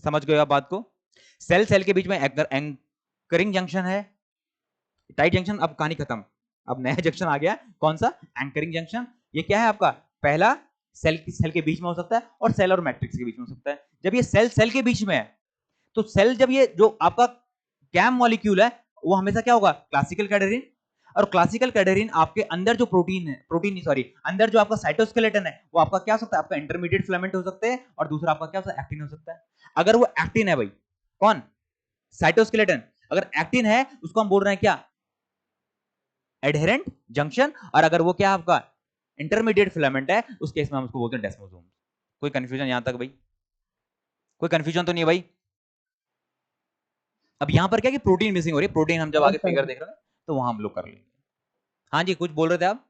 समझ गए आप बात को? सेल सेल के बीच में एंकरिंग जंक्शन है, टाइट जंक्शन, अब कहानी खत्म, अब नया जंक्शन आ गया, कौन सा? Anchoring junction. ये क्या है आपका? पहला सेल के बीच में हो सकता है और सेल और मैट्रिक्स के बीच में हो सकता है। जब ये सेल के बीच में है तो सेल, जब ये जो आपका कैम मॉलिक्यूल है वो हमेशा क्या होगा? क्लासिकल कैडेरिन। और क्लासिकल कैडेरिन आपके अंदर जो प्रोटीन है, प्रोटीन नहीं सॉरी, अंदर जो आपका साइटोस्केलेटन है वो आपका क्या हो सकता है? आपका इंटरमीडिएट फिलामेंट हो सकते हैं, और दूसरा आपका क्या हो सकता है? एक्टिन हो सकता है। अगर वो एक्टिन है भाई, कौन? साइटोस्केलेटन। अगर एक्टिन है उसको हम बोल रहे हैं क्या? Adherent junction. और अगर वो क्या आपका इंटरमीडिएट फिलामेंट है उस केस में हम उसको बोलते हैं डेस्मोसोम। कोई कंफ्यूजन यहां तक भाई? कोई कंफ्यूजन तो नहीं है भाई? अब यहां पर क्या कि प्रोटीन मिसिंग हो रही है, प्रोटीन हम जब आगे फिगर देख रहे हैं तो वहां हम लोग कर लेंगे। हाँ जी, कुछ बोल रहे थे आप?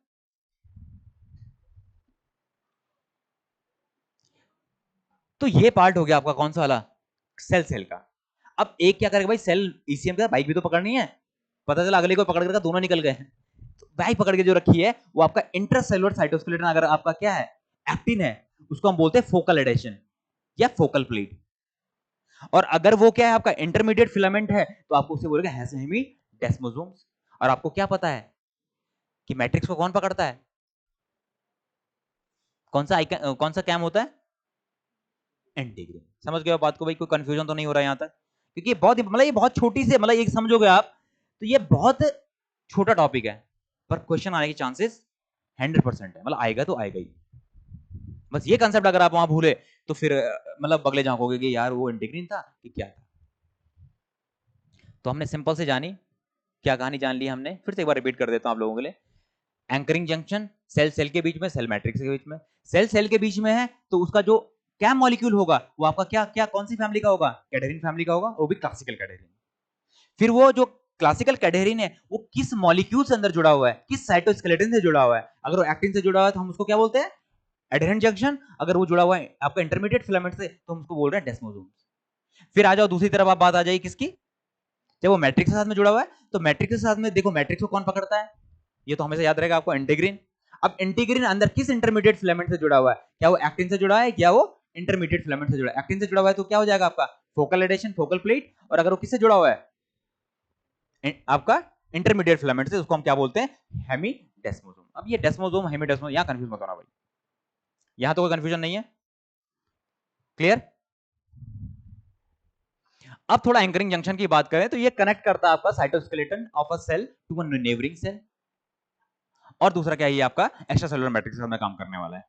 तो ये पार्ट हो गया आपका कौन सा वाला? सेल सेल का। अब एक क्या करेगा भाई? सेल ईसीएम का बाइक भी तो पकड़नी है, पता चला अगले को पकड़ कर दोनों निकल गए। तो बाइक पकड़ के जो रखी है वो आपका इंट्रासेलुलर साइटोस्केलेटन, अगर आपका क्या है? एक्टिन है, उसको हम बोलते हैं फोकल एडेशन या फोकल प्लेट। और अगर वो क्या है? आपका इंटरमीडिएट फिलामेंट है तो आपको उसे बोलेगा हेमी डेस्मोसोम्स। और आपको क्या पता है कि मैट्रिक्स को कौन पकड़ता है? कौन सा कैम होता है? इंटीग्रिन। समझ गए बात को भाई? कोई कंफ्यूजन तो नहीं हो रहा है यहां तक? क्योंकि ये बहुत छोटी से, मतलब एक समझोगे आप तो ये बहुत छोटा टॉपिक है, पर क्वेश्चन आने के चांसेस 100% है, मतलब आएगा तो आएगा ही। बस ये कंसेप्ट अगर आप वहां भूले तो फिर मतलब बगले झांकोगे कि यार वो इंटीग्रिन था कि क्या था। तो हमने सिंपल से जानी, क्या कहानी जान ली हमने, फिर से एक बार रिपीट कर देता हूं आप लोगों के लिए। एंकरिंग जंक्शन सेल सेल के बीच में, सेल मैट्रिक्स के बीच में। सेल सेल के बीच में है तो उसका जो कैम मॉलिक्यूल होगा वो आपका क्या क्या कौन सी फैमिली का होगा? कैडेरिन फैमिली का होगा, वो भी क्लासिकल कैडेरिन। फिर वो जो क्लासिकल कैडेरिन है वो किस मॉलिक्यूल से अंदर जुड़ा हुआ है? किस साइटोस्केलेटन से जुड़ा हुआ है? अगर वो एक्टिन से जुड़ा हुआ है तो हम उसको क्या बोलते हैं? Adherent junction. अगर वो जुड़ा हुआ है आपका इंटरमीडिएट फिलामेंट से तो हम उसको बोल रहे हैं डेस्मोसोम्स। फिर आ जाओ दूसरी तरफ, आप बात आ जाएगी किसकी? जब वो मैट्रिक्स के साथ में जुड़ा हुआ है तो मैट्रिक्स के साथ में देखो, मैट्रिक्स को कौन पकड़ता है? ये तो हमेशा याद रहेगा आपको, इंटीग्रिन। अब इंटीग्रिन अंदर किस इंटरमीडिएट फिलामेंट से जुड़ा हुआ है? क्या वो एक्टिन से जुड़ा है, क्या वो इंटरमीडिएट फिलामेंट से जुड़ा है? एक्टिन से जुड़ा हुआ है तो क्या हो जाएगा आपका? Focal adhesion, focal plate. और अगर वो किससे जुड़ा हुआ है? आपका इंटरमीडिएट फिलामेंट से, उसको हम क्या बोलते हैं? हेमी डेस्मोसोम। अब ये डेस्मोसोम हेमी डेस्मोसोम यहां कंफ्यूज मत होना भाई, यहां तो कोई कंफ्यूजन नहीं है। क्लियर? अब थोड़ा एंकरिंग जंक्शन की बात करें तो ये कनेक्ट करता है आपका cytoskeleton of a cell to a neighbouring cell. और दूसरा क्या है? ये आपका एक्स्ट्रा सेलुलर मैट्रिक्स के साथ में काम करने वाला है,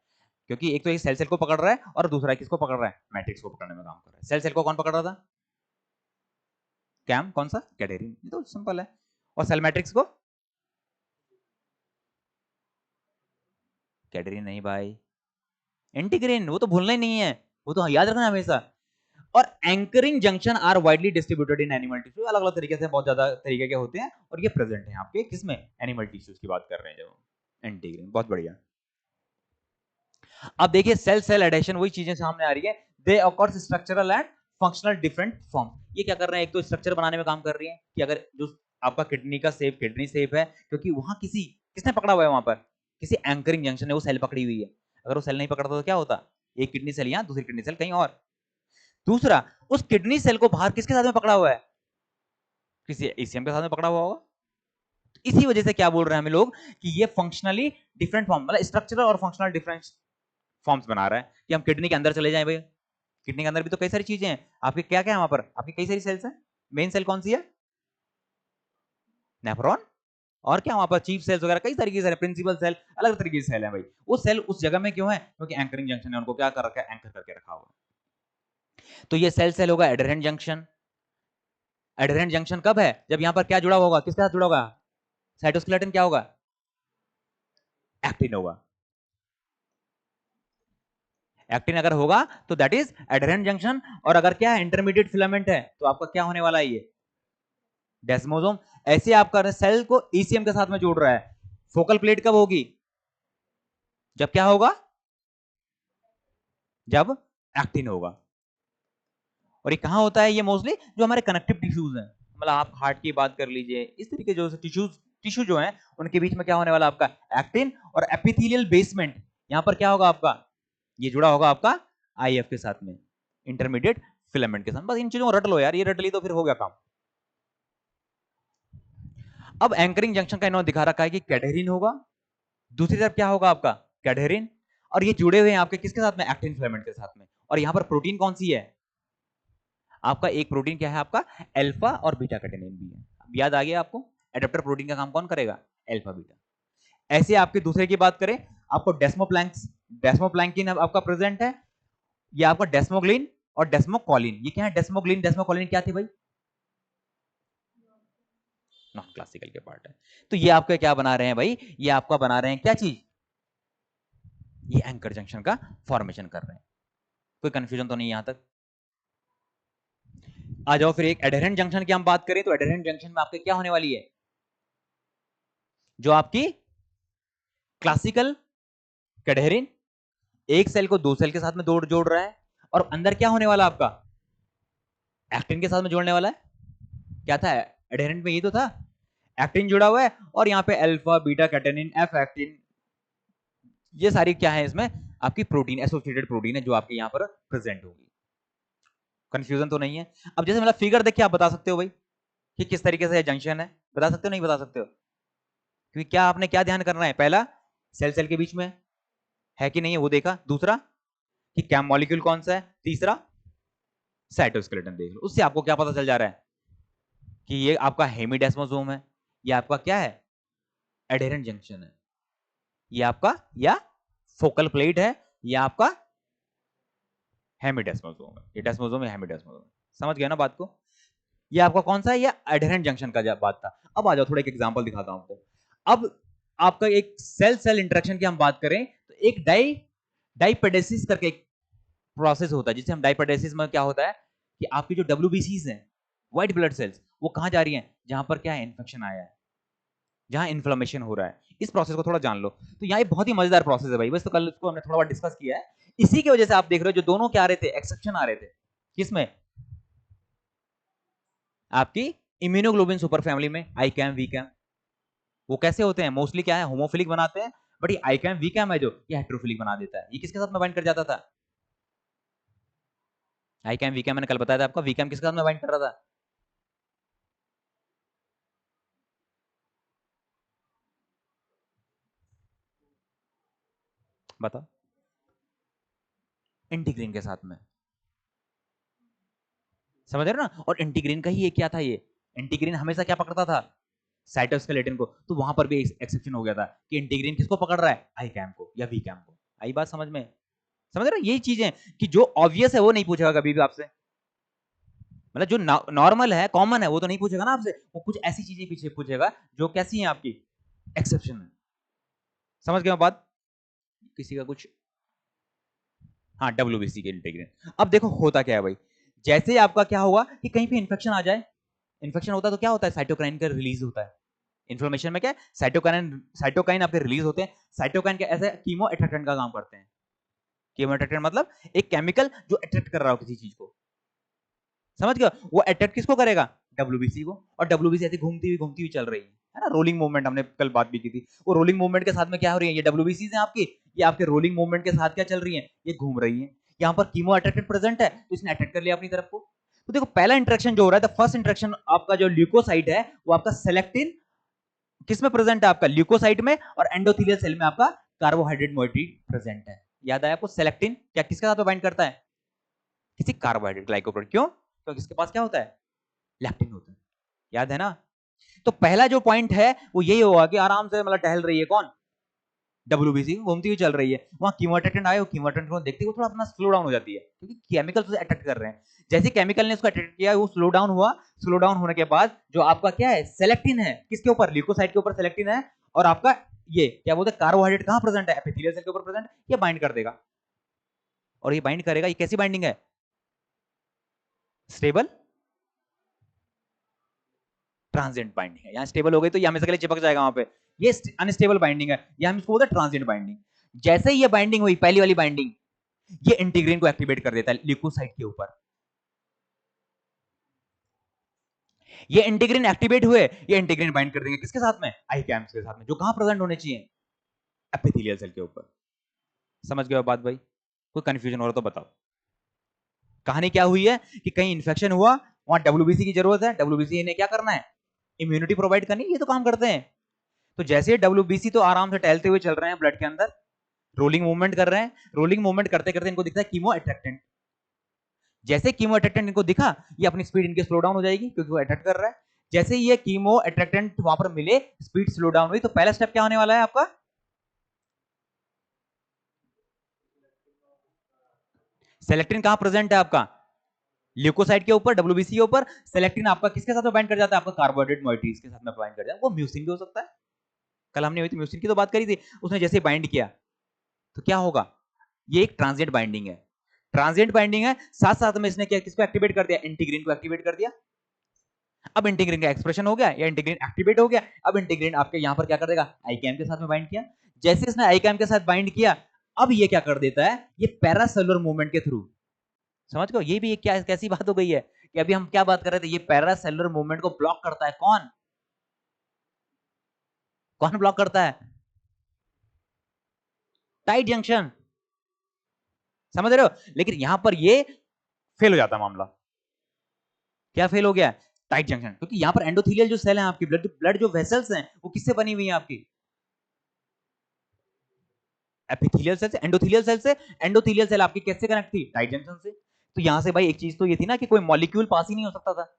क्योंकि एक तो ये सेल सेल को पकड़ रहा है और दूसरा किसको पकड़ रहा है? मैट्रिक्स को पकड़ने में काम कर रहा है। सेल सेल को कौन पकड़ रहा था? कैम, कौन सा? कैडेरिन। ये तो सिंपल है। और सेल मैट्रिक्स को? कैडेरिन नहीं भाई, इंटीग्रिन। वो तो भूलना ही नहीं है, वो तो याद रखना हमेशा। और anchoring junction are widely distributed in animal tissue, अलग अलग तरीके से, बहुत ज्यादा तरीके के होते हैं, और ये प्रेजेंट है आपके किसमें? एनिमल टिश्यूज की बात कर रहे हैं जब इंटीग्रिन। बहुत बढ़िया। अब देखिए सेल सेल एडेशन, वही चीजें सामने आ रही है। They occurs structural and functional different form. ये क्या कर रहे हैं? एक तो स्ट्रक्चर बनाने में काम कर रही है कि अगर जो आपका किडनी का शेप किडनी शेप है, क्योंकि वहां किसने पकड़ा हुआ है? वहां पर किसी एंकरिंग जंक्शन ने वो सेल पकड़ी हुई है। अगर वो सेल नहीं पकड़ता तो क्या होता? एक किडनी सेल यहां, दूसरी किडनी सेल कहीं और। दूसरा, उस किडनी सेल को बाहर किसके साथ में पकड़ा हुआ है? किसी ईसीएम के साथ में पकड़ा हुआ होगा। इसी वजह से क्या बोल रहे हैं हम लोग कि ये फंक्शनली डिफरेंट फॉर्म, मतलब स्ट्रक्चरल और फंक्शनल डिफरेंट फॉर्म्स बना रहा है। कि हम किडनी के अंदर चले जाएं भाई, किडनी के अंदर भी तो कई सारी चीजें हैं आपके। क्या क्या है वहां पर? आपकी कई सारी सेल्स हैं। मेन सेल कौन सी है? नेफ्रॉन। और क्या वहां पर? चीफ सेल्स वगैरह कई तरीके से, प्रिंसिपल सेल, अलग तरीके की सेल है भाई। वो सेल उस जगह में क्यों है? क्योंकि एंकरिंग जंक्शन ने उनको क्या कर रखा है? एंकर करके रखा हुआ। तो ये सेल सेल होगा एडहेरेंट जंक्शन। एडहेरेंट जंक्शन कब है? जब यहां पर क्या जुड़ा होगा? किसके साथ जुड़ा होगा? साइटोस्केलेटन क्या होगा? एक्टिन होगा। एक्टिन अगर होगा तो दैट इज एडहेरेंट जंक्शन। और अगर क्या है? इंटरमीडिएट फिलामेंट है तो आपका क्या होने वाला है? ये डेस्मोसोम। ऐसे आपका सेल को ईसीएम के साथ में जोड़ रहा है। फोकल प्लेट कब होगी? जब क्या होगा? जब एक्टिन होगा। और ये कहां होता है? ये मोस्टली जो हमारे कनेक्टिव टिश्यूज हैं, मतलब आप हार्ट की बात कर लीजिए, इस तरीके जो टिश्यू जो है उनके बीच में क्या होने वाला आपका? एक्टिन। और एपिथेलियल बेसमेंट यहां पर क्या होगा आपका? ये जुड़ा होगा आपका आईएफ के साथ में, इंटरमीडिएट फिलामेंट के साथ। बस इन चीजों को रट लो यार, ये रट ली तो फिर हो गया काम। अब एंकरिंग जंक्शन का इन्होंने दिखा रखा है कि कैडहेरिन होगा, दूसरी तरफ क्या होगा आपका कैडहेरिन, और ये जुड़े हुए हैं आपके किसके साथ में, एक्टिन फिलामेंट के साथ में। और यहां पर प्रोटीन कौन सी है आपका, एक प्रोटीन क्या है आपका, अल्फा और बीटा कैटेनिन भी है। अब याद आ गया आपको, एडेप्टर प्रोटीन का काम कौन करेगा, अल्फा बीटा। ऐसे आपके दूसरे की बात करें, आपको डेस्मोप्लैंकिन आपका प्रेजेंट है, ये आपका डेस्मोग्लिन और डेस्मोकॉलिन। ये क्या है, डेस्मोग्लिन डेस्मोकॉलिन क्या थे भाई, नॉन क्लासिकल के पार्ट है। तो ये आपका क्या बना रहे हैं भाई, ये आपका बना रहे हैं क्या चीज, ये एंकर जंक्शन का फॉर्मेशन कर रहे हैं। कोई कंफ्यूजन तो नहीं यहां तक। आ जाओ फिर एक एडहेरेंट जंक्शन की हम बात करें, तो एडहेरेंट जंक्शन में आपके क्या होने वाली है, जो आपकी क्लासिकल कैडहेरिन एक सेल को दो सेल के साथ में जोड़ रहा है, और अंदर क्या होने वाला आपका, एक्टिन के साथ में जोड़ने वाला है। क्या था एडहेरेंट में, ये तो था, एक्टिन जुड़ा हुआ है, और यहां पे alpha beta catenin F actin, ये सारी क्या है इसमें आपकी प्रोटीन, एसोसिएटेड प्रोटीन है जो आपके यहां पर प्रेजेंट होगी। कंफ्यूजन तो नहीं है। अब जैसे मतलब फिगर देख के आप बता सकते हो भाई कि किस तरीके से जंक्शन है, बता सकते हो नहीं बता सकते हो, क्योंकि क्या आपने क्या ध्यान करना है, पहला सेल सेल के बीच में है कि नहीं है वो देखा, दूसरा कि क्या मॉलिक्यूल कौन सा है, तीसरा साइटोस्केलेटन देख लो, उससे आपको क्या पता चल जा रहा है कि ये आपका हेमिडेस्मोसोम है, ये आपका क्या है एडहेरेंट जंक्शन है, ये आपका या फोकल प्लेट है, या आपका हेमिडेस्मोसोम है, ये डेस्मोसोम है हेमिडेस्मोसोम। समझ गया ना बात को, ये आपका कौन सा है, ये एडहेरेंट जंक्शन का बात था। अब आ जाओ थोड़ा एक एग्जांपल दिखाता हूं आपको। अब आपका एक सेल सेल इंटरेक्शन की हम बात करें, तो एक डाइपेडेसिस करके एक प्रोसेस होता है, जिससे हम डाइपेडेसिस में क्या होता है कि आपकी जो WBCs हैं, व्हाइट ब्लड सेल्स, वो कहां जा रही हैं, जहां पर क्या है इन्फेक्शन आया है, जहां इन्फ्लेमेशन हो रहा है। इस प्रोसेस को थोड़ा जान लो। तो यहाँ बहुत ही मजेदार प्रोसेस है भाई, बस तो कल इसको हमने थोड़ा बहुत डिस्कस किया है। इसी की वजह से आप देख रहे हो जो दोनों क्या आ रहे थे, एक्सेप्शन आ रहे थे, किसमें, आपकी इम्यूनोग्लोबिन सुपर फैमिली में, आई कैम वी कैम। वो कैसे होते हैं, मोस्टली क्या है होमोफिलिक बनाते हैं, बट ये आई कैम वी कैम है जो ये हेट्रोफिलिक बना देता है। ये किसके साथ में बाइंड कर जाता था, आई कैम वी कैम मैंने कल बताया था आपका, वी कैम किसके साथ में बाइंड कर रहा था, बताओ, इंटीग्रीन के साथ में। समझ रहे हो ना, और इंटीग्रीन का ही ये क्या था, ये इंटीग्रीन हमेशा क्या पकड़ता था, साइटोस्केलेटन को। तो वहां पर भी एक्सेप्शन हो गया था कि इंटीग्रीन किसको पकड़ रहा है, आई कैम को या वी कैम को। आई बात समझ में, समझ रहे हो, यही चीजें कि जो ऑब्वियस है वो नहीं पूछेगा कभी भी आपसे, मतलब जो नॉर्मल है कॉमन है वो तो नहीं पूछेगा ना आपसे, वो कुछ ऐसी चीजें पीछे पूछेगा जो कैसी हैं आपकी एक्सेप्शन है। समझ गए बात, किसी का कुछ, हाँ WBC के इंटीग्रिन। अब देखो होता क्या है भाई, जैसे आपका क्या होगा कि कहीं पे इन्फेक्शन आ जाए, इन्फेक्शन होता है तो क्या होता है, साइटोकाइन का रिलीज होता है। इन्फ्लेमेशन में क्या है, साइटोकाइन आपके रिलीज होते हैं। साइटोकाइन के ऐसे कीमो अट्रैक्टेंट का काम करते हैं। कीमो अट्रैक्टेंट मतलब एक केमिकल जो अट्रैक्ट कर रहा हो किसी चीज को, समझ गए, वो अट्रैक्ट किसको करेगा, WBC को। और WBC ऐसे घूमती हुई चल रही है ना, रोलिंग मूवमेंट, हमने कल बात भी की थी। वो रोलिंग मूवमेंट के साथ में क्या हो रही है, ये WBC हैं आपकी, ये आपके रोलिंग मूवमेंट के साथ क्या चल रही है, ये घूम रही है। यहाँ पर कीमो अट्रैक्टेड प्रेजेंट है तो इसने अट्रैक्ट कर लिया अपनी तरफ को। तो देखो पहला इंटरेक्शन जो हो रहा है, फर्स्ट इंटरेक्शन आपका जो ल्यूकोसाइट है वो आपका सेलेक्टिन किस में प्रेजेंट है, आपका ल्यूकोसाइट में, और एंडोथेलियल सेल में आपका कार्बोहाइड्रेट मोइटी प्रेजेंट है। याद आया आपको, सेलेक्टिन क्या किसके साथ बाइंड करता है, किसी कार्बोहाइड्रेट ग्लाइकोप्रोटीन। क्यों, क्योंकि इसके पास क्या होता है, लैक्टिन होता है। याद है ना, तो पहला जो पॉइंट है वो यही होगा कि आराम से मतलब टहल रही है कौन, WBC घूमती हुई चल रही है, वहां कीमोटेटेंट आए, कीमोटेटेंट को देखते हुए थोड़ा अपना स्लो डाउन हो जाती है, क्योंकि केमिकल उसे अट्रैक्ट कर रहे हैं। जैसे केमिकल ने उसको अट्रैक्ट किया, वो स्लो डाउन हुआ, स्लो डाउन होने के बाद जो आपका क्या है, सेलेक्टिन है, किसके ऊपर, ल्यूकोसाइट के ऊपर सेलेक्टिन है, और आपका ये क्या बोलते हैं कार्बोहाइड्रेट कहां प्रेजेंट है, एपिथेलियल सेल के ऊपर प्रेजेंट, ये बाइंड कर देगा। और ये बाइंड करेगा, ये कैसी बाइंडिंग है, स्टेबल ट्रांजिएंट बाइंडिंग है। यहाँ स्टेबल हो गई तो ये हमेशा के लिए चिपक जाएगा वहां पे, ये अनस्टेबल बाइंडिंग है, ये हम इसको बोलते हैं ट्रांजिएंट बाइंडिंग। जैसे ही ये बाइंडिंग हुई, पहली वाली बाइंडिंग, ये इंटीग्रीन को एक्टिवेट कर देता है ल्यूकोसाइट के ऊपर। ये इंटीग्रीन एक्टिवेट हुए, ये इंटीग्रीन बाइंड कर देंगे किसके साथ में, आई कैम्स के साथ में, जो कहां प्रेजेंट होने चाहिए, एपिथेलियल सेल के ऊपर। समझ गए बात भाई, कोई कंफ्यूजन हो रहा तो बताओ। कहानी क्या हुई है कि कहीं इन्फेक्शन हुआ, वहां डब्ल्यूबीसी की जरूरत है, डब्ल्यूबीसी ने क्या करना है, इम्यूनिटी प्रोवाइड करनी, ये तो काम करते हैं। तो जैसे डब्ल्यूबीसी तो आराम से टहलते हुए चल रहे हैं ब्लड के अंदर, रोलिंग मूवमेंट कर रहे हैं, रोलिंग मूवमेंट करते करते इनको दिखता है कीमो अट्रैक्टेंट। जैसे कीमो अट्रैक्टेंट इनको दिखा, ये अपनी स्पीड इनकी स्लो डाउन हो जाएगी क्योंकि वो अट्रैक्ट कर रहा है। जैसे ये कीमो अट्रैक्टेंट वहां पर मिले, स्पीड स्लो डाउन हुई, तो पहला स्टेप क्या होने वाला है आपका, सेलेक्टिन कहां प्रेजेंट है आपका, ल्यूकोसाइड के ऊपर, डब्ल्यूबीसी के ऊपर। सेलेक्टिन आपका किसके साथ बाइंड कर जाता है, आपका कार्बोहाइड्रेट मॉइटीज के साथ में बाइंड कर जाता है, वो म्यूसिन भी हो सकता है। कल हमने म्यूसिन की तो बात करी थी, उसने जैसे बाइंड किया तो क्या होगा, ये एक ट्रांजिएंट बाइंडिंग है, ट्रांजिएंट बाइंडिंग है। साथ साथ में इसने क्या किसको एक्टिवेट कर दिया, इंटीग्रीन को एक्टिवेट कर दिया। अब इंटीग्रीन का एक्सप्रेशन हो गया या इंटीग्रीन एक्टिवेट हो गया। अब इंटीग्रीन आपके यहां पर क्या कर देगा, आईकैम के साथ में बाइंड किया। जैसे इसने आईकैम के साथ बाइंड किया, अब ये क्या कर देता है, ये पैरासेलुलर मूवमेंट के थ्रू, समझ गए, ये भी एक क्या कैसी बात हो गई है कि अभी हम क्या बात कर रहे थे, ये पैरासेलुलर मूवमेंट को ब्लॉक करता है, कौन कौन ब्लॉक करता है, टाइट जंक्शन, समझ रहे हो। लेकिन यहां पर ये फेल हो जाता है मामला, क्या फेल हो गया, टाइट जंक्शन, क्योंकि यहां पर एंडोथेलियल जो सेल है आपकी, ब्लड ब्लड जो वेसल्स हैं वो किससे बनी हुई है आपकी, एपिथेलियल सेल से, एंडोथेलियल सेल से। एंडोथेलियल सेल आपकी कैसे कनेक्ट थी, टाइट जंक्शन से। तो यहां से भाई एक चीज तो ये थी ना कि कोई मॉलिक्यूल पास ही नहीं हो सकता था।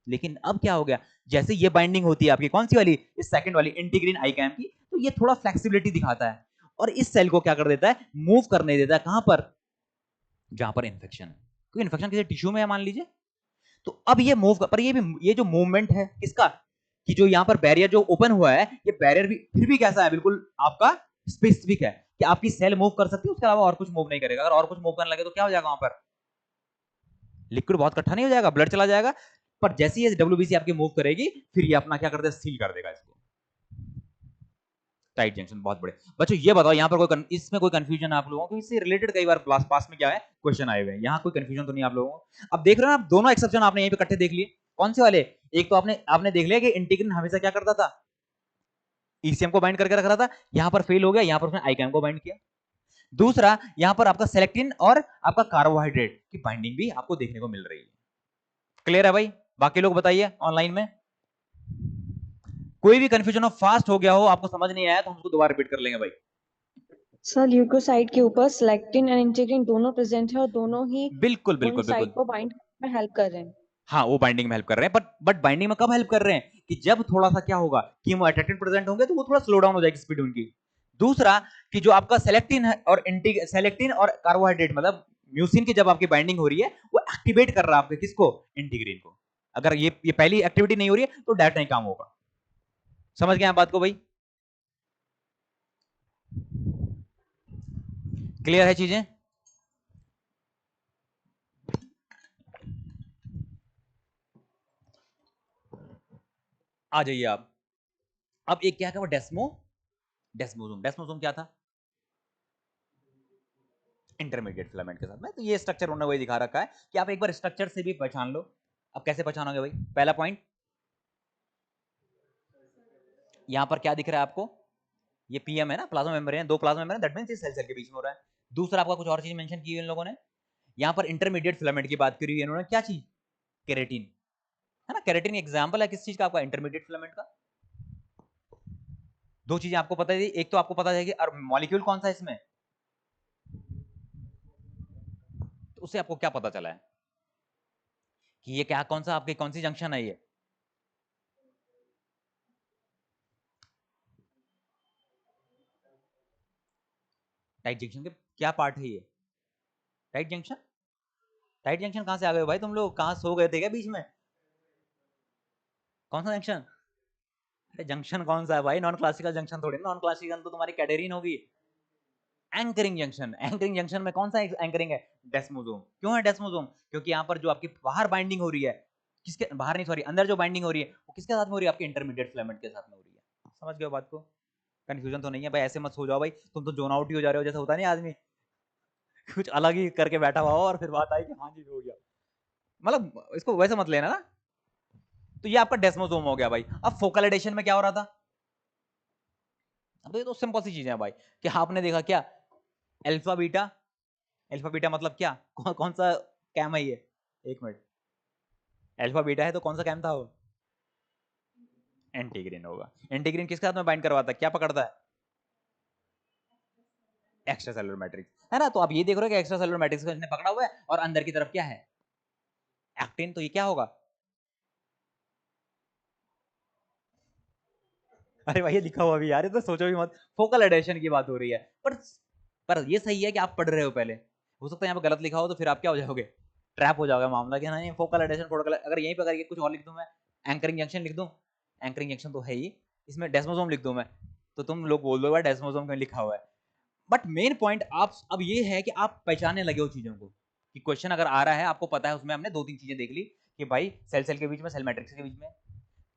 लेकिन अब क्या हो गया, जैसे ये बाइंडिंग होती है आपकी कौन सी वाली, इस सेकंड वाली इंटीग्रीन आईकैम की, तो ये थोड़ा फ्लेक्सिबिलिटी दिखाता है और इस सेल को क्या कर देता है, मूव करने देता है, कहां पर, जहां पर इन्फेक्शन है। कोई इन्फेक्शन किसी टिश्यू में है मान लीजिए, तो अब ये मूव पर, ये भी, ये जो मूवमेंट है किसका, कि जो यहां पर बैरियर जो ओपन हुआ है, ये बैरियर भी फिर भी कैसा है, बिल्कुल आपका स्पेसिफिक है कि आपकी सेल मूव कर सकती है, उसके अलावा और कुछ मूव नहीं करेगा। अगर और कुछ मूव करने लगे तो क्या हो जाएगा, वहां पर लिक्विड बहुत इकट्ठा नहीं हो जाएगा, ब्लड चला जाएगा। पर जैसे ये डब्ल्यूबीसी आपकी मूव करेगी, फिर ये अपना क्या कर देगा, सील कर देगा इसको, टाइट जंक्शन। बहुत बड़े बच्चों, ये बताओ यहाँ पर कोई इसमें कोई कंफ्यूजन आप लोगों को, इससे रिलेटेड कई बार क्लास पास में क्या है, क्वेश्चन आए हुए हैं, यहाँ कोई कंफ्यूजन तो नहीं आप लोगों को। अब देख रहे हो ना, आप दोनों एक्सेप्शन आपने यहीं पे इकट्ठे देख लिए, कौन से वाले, एक तो आपने आपने देख लिया कि इंटीग्रिन हमेशा क्या करता था, ईसीएम को बाइंड करके रख रहा था, यहां पर फेल हो गया, यहां पर उसने आईकैम को बाइंड किया। दूसरा, यहां पर आपका सेलेक्टिन और आपका कार्बोहाइड्रेट की बाइंडिंग भी आपको देखने को मिल रही है। क्लियर है भाई, बाकी लोग बताइए ऑनलाइन में, कोई भी कंफ्यूजन हो, फास्ट हो गया हो, आपको समझ नहीं आया तो हम उसको दोबारा रिपीट कर लेंगे भाई। सर ल्यूकोसाइड के ऊपर सेलेक्टिन एंड इंटीग्रिन दोनों प्रेजेंट है और दोनों ही बिल्कुल उन बिल्कुल साइट बिल्कुल, को बाइंड करने में हेल्प कर रहे हैं। हाँ वो बाइंडिंग में हेल्प कर रहे हैं, बट बाइंडिंग में कब हेल्प कर रहे हैं, कि जब थोड़ा सा क्या होगा, कि वो अट्रैक्टेंट प्रेजेंट होंगे तो वो थोड़ा स्लो डाउन हो जाएगी स्पीड उनकी। दूसरा, कि जो आपका सेलेक्टिन है और सेलेक्टिन और कार्बोहाइड्रेट मतलब म्यूसिन की जब आपकी बाइंडिंग हो रही है, वो एक्टिवेट कर रहा है आपके किसको, इंटीग्रीन को। अगर ये पहली एक्टिविटी नहीं हो रही है तो डायरेक्ट नहीं काम होगा। समझ गए आप बात को भाई, क्लियर है चीजें। आ जाइए आप, अब एक क्या था वो डेस्मोसोम, डेस्मोसोम क्या था, इंटरमीडिएट फिलामेंट के साथ में। तो ये स्ट्रक्चर उन्होंने वही दिखा रखा है कि आप एक बार स्ट्रक्चर से भी पहचान लो। अब कैसे पहचानोगे भाई, पहला पॉइंट, यहां पर क्या दिख रहा है आपको, ये पीएम है ना, प्लाज्मा मेम्ब्रेन, दो प्लाज्मा मेम्ब्रेन, दैट मींस ये सेल सेल के बीच में हो रहा है। दूसरा आपका कुछ और चीज मेंशन की है इन लोगों ने, यहां पर इंटरमीडिएट फिलामेंट की बात करी है इन्होंने, क्या चीज, केरेटिन, है ना, केरेटिन एग्जांपल है किस चीज का, आपका इंटरमीडिएट फिलामेंट का। दो चीजें आपको पता है, एक तो आपको पता है कि मॉलिक्यूल कौन सा है इसमें, तो उससे आपको क्या पता चला है कि ये क्या, कौन सा आपके, कौन सी जंक्शन है ये, टाइट जंक्शन के क्या पार्ट है ये, टाइट जंक्शन, टाइट जंक्शन कहां से आ गए भाई तुम लोग, कहां सो गए थे क्या बीच में, कौन सा जंक्शन, अरे जंक्शन कौन सा है भाई, नॉन क्लासिकल जंक्शन थोड़ी, नॉन क्लासिकल तो तुम्हारी कैडेरिन होगी। एंकरिंग जंक्शन, एंकरिंग जंक्शन में कौन सा एंकरिंग है, डेस्मोसोम। क्यों है डेस्मोसोम, क्योंकि यहाँ पर जो आपकी बाहर बाइंडिंग हो रही है, किसके बाहर नहीं, सॉरी अंदर जो बाइंडिंग हो रही है वो किसके साथ में हो रही है, आपके इंटरमीडिएट फिलामेंट के साथ में हो रही है। समझ गए बात को, कंफ्यूजन तो नहीं है भाई, ऐसे मत सो जाओ भाई, तुम तो जोन आउट ही हो जा रहे हो, जैसा होता नहीं आदमी कुछ अलग ही करके बैठा हुआ हो और फिर बात आई कि हाँ जी हो गया, मतलब इसको वैसे मत लेना ना। तो ये आपका डेस्मोसोम हो गया भाई। अब फोकलाइजेशन में क्या हो रहा था, अब ये तो सिंपल सी चीजें हैं भाई, कि आपने देखा क्या, अल्फा बीटा, अल्फा बीटा मतलब क्या, कौन सा कैम है ये? एक मिनट, अल्फा बीटा है तो कौन सा कैम था वो? एंटीग्रीन होगा। एंटीग्रीन किसके साथ में बाइंड करवाता है, क्या पकड़ता है? एक्स्ट्रा सेलुलर मैट्रिक्स, है ना? तो आप ये देख रहे हो कि एक्स्ट्रा सेलुलर मैट्रिक्स को इसने पकड़ा हुआ है और अंदर की तरफ क्या है? एक्टिन। तो ये क्या होगा? अरे भाई ये लिखा हुआ भी यार, ये तो सोचो भी मत, फोकल एडेशन की बात हो रही है। पर ये सही है कि आप पढ़ रहे हो पहले, हो सकता है यहाँ पे गलत लिखा हो तो फिर आप क्या हो जाओगे, ट्रैप हो जाओगे मामला कि नहीं फोकल एडेशन फोकल, अगर यहीं पे करके कुछ और लिख दूं मैं, एंकरिंग जंक्शन लिख दूं, एंकरिंग जंक्शन तो है ही, इसमें डेस्मोसोम लिख दूं मैं, तो तुम लोग बोल दो डेस्मोसोम क्यों लिखा हुआ है। बट मेन पॉइंट आप अब ये है कि आप पहचानने लगे हो चीजों को, कि क्वेश्चन अगर आ रहा है आपको पता है, उसमें हमने दो तीन चीजें देख ली कि भाई सेल सेल के बीच में, सेल मैट्रिक्स के बीच में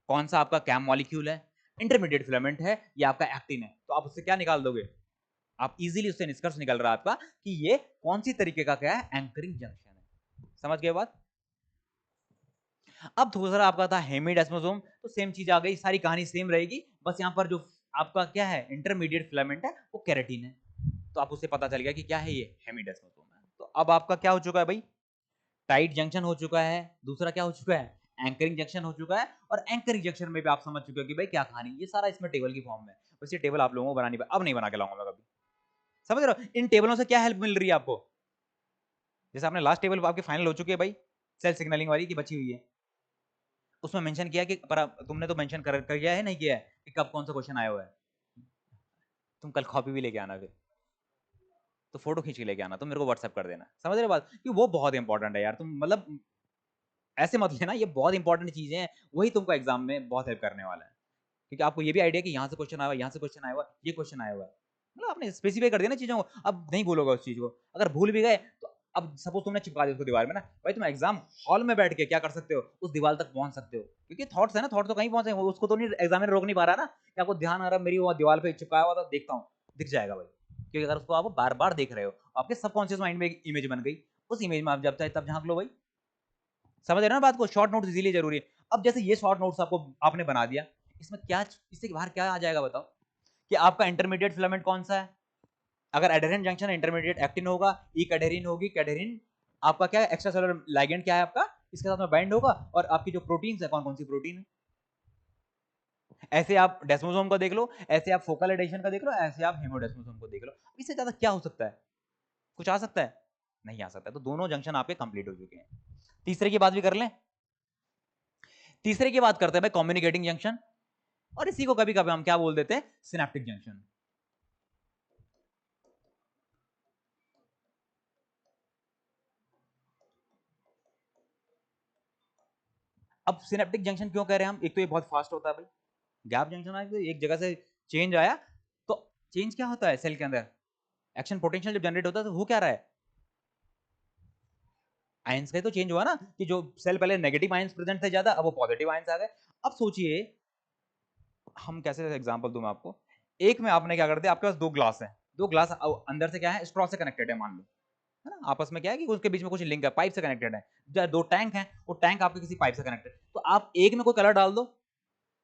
कौन सा आपका कैम मॉलिक्यूल है, इंटरमीडिएट फिलामेंट है या आपका एक्टिन है, तो आप उससे क्या निकाल दोगे, आप इजीली उससे निष्कर्ष निकल रहा है आपका कि ये कौन सी तरीके का क्या है, एंकरिंग जंक्शन है। समझ गए बात? अब दूसरा आपका था हेमिडेस्मोसोम, तो सेम चीज आ गई, सारी कहानी सेम रहेगी, बस यहां पर जो आपका क्या है इंटरमीडिएट फिलामेंट है वो केराटिन है, तो आप उससे पता चल गया कि क्या है ये, हेमिडेस्मोसोम है। तो अब आपका क्या हो चुका है भाई, टाइट जंक्शन हो चुका है, दूसरा क्या हो चुका है, एंकरिंग जंक्शन हो चुका है, और एंकरिंग जंक्शन में भी आप समझ चुके हो कि भाई क्या कहानी, ये सारा इसमें टेबल की फॉर्म में, वैसे टेबल आप लोगों को बनानी, अब नहीं बना के लाऊंगा मैं कभी। समझ रहे हो इन टेबलों से क्या हेल्प मिल रही है आपको, जैसे आपने लास्ट टेबल आपकी फाइनल हो चुकी है भाई, सेल सिग्नलिंग वाली की बची हुई है, उसमें मेंशन किया कि, पर तुमने तो मेंशन कर किया है, नहीं किया है कि कब कौन सा क्वेश्चन आया हुआ है, तुम कल कॉपी भी लेके आना, फिर तो फोटो खींच के लेके आना, तुम मेरे को व्हाट्सएप कर देना। समझ रहे हो बात, कि वो बहुत इंपॉर्टेंट है यार, तुम मतलब ऐसे मत लेना, ये बहुत इंपॉर्टेंट चीजें हैं, वही तुमको एग्जाम में बहुत हेल्प करने वाला है, क्योंकि आपको ये भी आइडिया कि यहाँ से क्वेश्चन आया हुआ, यहाँ से क्वेश्चन आया हुआ, ये क्वेश्चन आया हुआ है, मतलब आपने स्पेसिफाई कर दिया ना चीजों को, अब नहीं भूलोगे उस चीज को, अगर भूल भी गए तो अब सपोज तुमने चिपका दिया उसको दीवार में ना, भाई तुम एग्जाम हॉल में बैठ के क्या कर सकते हो, उस दीवार तक पहुंच सकते हो, क्योंकि थॉट्स है ना, थॉट तो कहीं पहुंचे, उसको तो नहीं एग्जामिनर रोक नहीं पा रहा ना, कि आपको ध्यान आ रहा है मेरी वो दीवार पे चिपकाया हुआ था, देखता हूँ, दिख जाएगा भाई, क्योंकि अगर उसको आप बार बार देख रहे हो, आपके सबकॉन्शियस माइंड में एक इमेज बन गई, उस इमेज में आप जब चाहे तब झांक लो भाई। समझ रहे हो ना बात को, शॉर्ट नोट्स इजीलिए जरूरी है। अब जैसे ये शॉर्ट नोट्स आपको आपने बना दिया, इसमें क्या, इससे बाहर क्या आ जाएगा बताओ, कि आपका इंटरमीडिएट फिलामेंट कौन सा है, अगर एडेरेंट जंक्शन इंटरमीडिएट एक्टिन होगा, ई कैडेरिन होगी, कैडेरिन आपका क्या है, एक्स्ट्रा सेलुलर लिगेंड क्या है आपका, इसके साथ में बाइंड होगा, और आपकी जो प्रोटीन है कौन कौन सी प्रोटीन है, ऐसे आप डेस्मोसोम को देख लो, ऐसे आप फोकल एडेशन का देख लो, ऐसे आप हेमोडेस्मोसोम को देख लो, इससे ज्यादा क्या हो सकता है, कुछ आ सकता है, नहीं आ सकता। तो दोनों जंक्शन आपके कंप्लीट हो चुके हैं। तीसरे की बात भी कर लें, तीसरे की बात करते हैं भाई कम्युनिकेटिंग जंक्शन, और इसी को कभी कभी हम क्या बोल देते हैं, सिनेप्टिक जंक्शन। अब सिनेप्टिक जंक्शन क्यों कह रहे हैं हम, एक तो ये बहुत फास्ट होता है भाई, गैप जंक्शन आया तो एक जगह से चेंज आया, तो चेंज क्या होता है सेल के अंदर, एक्शन पोटेंशियल जब जनरेट होता है तो हो क्या रहा है, आयंस का तो चेंज हुआ ना, कि जो सेल पहले नेगेटिव आयंस प्रेजेंट थे ज्यादा, अब वो पॉजिटिव आयंस आ गए। अब सोचिए, हम कैसे एग्जांपल दूं मैं आपको, एक में आपने क्या कर दिया, आपके पास दो ग्लास हैं, दो ग्लास अंदर से क्या है, स्ट्रॉ से कनेक्टेड है मान लो, है ना, आपस में क्या है कि उसके बीच में कुछ लिंक है, पाइप से कनेक्टेड है, दो टैंक हैं, वो टैंक आपके किसी पाइप से कनेक्टेड, तो आप एक में कोई कलर डाल दो,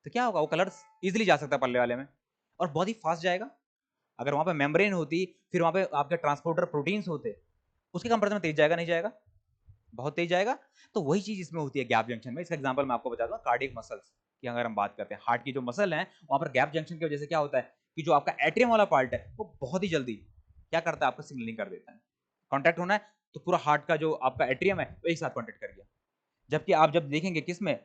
तो क्या होगा, वो कलर इजिली जा सकता है पल्ले वाले में, और बहुत ही फास्ट जाएगा। अगर वहां पे मेम्ब्रेन होती, फिर वहां पे आपके ट्रांसपोर्टर प्रोटीन्स होते, उसके कंपेरिजन में तेज जाएगा नहीं जाएगा, बहुत तेज जाएगा। तो वही चीज इसमें होती है गैप जंक्शन में। इसका एग्जांपल मैं आपको बता दूं, कार्डियक मसल्स की अगर हम बात करते हैं, हार्ट की जो मसल है वहां पर गैप जंक्शन की वजह से क्या होता है, कि जो आपका एट्रियम वाला पार्ट है वो बहुत ही जल्दी क्या करता है, आपको सिग्नलिंग कर देता है, कॉन्टैक्ट होना है तो पूरा हार्ट का जो आपका एट्रियम है वो एक साथ कॉन्टैक्ट कर गया। जबकि आप जब देखेंगे किसमें,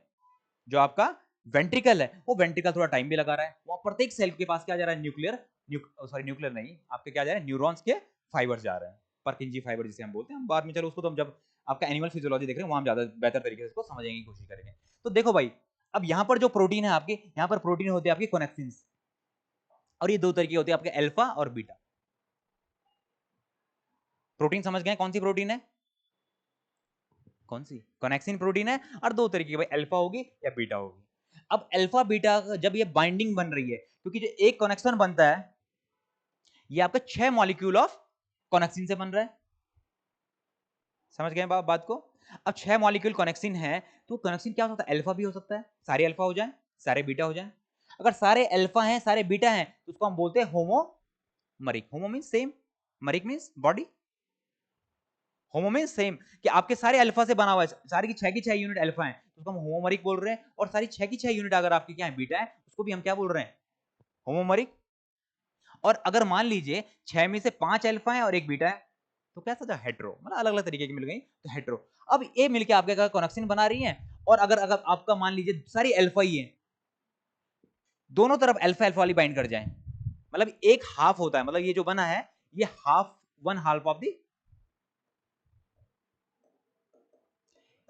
जो आपका वेंट्रिकल है, वो वेंट्रिकल थोड़ा टाइम भी लगा रहा है, वहां प्रत्येक सेल के पास क्या जा रहा है, न्यूक्लियर नहीं, आपके क्या जा रहे हैं, न्यूरॉन्स के फाइबर्स जा रहे हैं, परकिंजी फाइबर जिसे हम बोलते हैं, हम बाद में चलो उसको तो हम जब आपका एनिमल फिजियोलॉजी देख रहे हैं वहां हम ज्यादा बेहतर तरीके से इसको समझने की कोशिश करेंगे। तो देखो भाई, अब यहाँ पर जो प्रोटीन है आपके, यहाँ पर प्रोटीन होते हैं आपके कोनेक्सिन्स, और ये दो तरीके होते हैं आपके, अल्फा और बीटा। प्रोटीन समझ गए कौन सी प्रोटीन है, कौन सी, कनेक्सिन प्रोटीन है, और दो तरीके की, भाई अल्फा होगी या बीटा होगी। अब अल्फा बीटा जब ये बाइंडिंग बन रही है, क्योंकि जो एक कनेक्शन बनता है ये आपका 6 मॉलिक्यूल ऑफ कनेक्सिन से बन रहा है, समझ गए बात को। अब 6 मॉलिक्यूल कनेक्सिन है, तो कनेक्सिन क्या हो सकता है, अल्फा भी हो सकता है, सारे अल्फा हो जाए, सारे बीटा हो जाए। अगर सारे अल्फा हैं सारे बीटा हैं तो उसको हम बोलते हैं homomeric. Homo means same, meric means body, homo mean same, कि आपके सारे अल्फा से बना हुआ है, सारी की 6 यूनिट अल्फा है, तो उसको हम होमोमरिक बोल रहे हैं। और सारी 6 की 6 यूनिट अगर आपकी क्या है, बीटा है, उसको भी हम क्या बोल रहे हैं, होमोमरिक। और अगर मान लीजिए 6 में से 5 अल्फा है और एक बीटा है, तो क्या समझा, हेट्रो, मतलब अलग अलग तरीके की मिल गई तो हेट्रो। अब ये मिलके आपके कनेक्शन बना रही है। और अगर अगर आपका मान लीजिए सारी अल्फा ही है, दोनों तरफ अल्फा अल्फा वाली बाइंड कर जाए, मतलब एक हाफ होता है, मतलब ये जो बना है ये half, one half of the,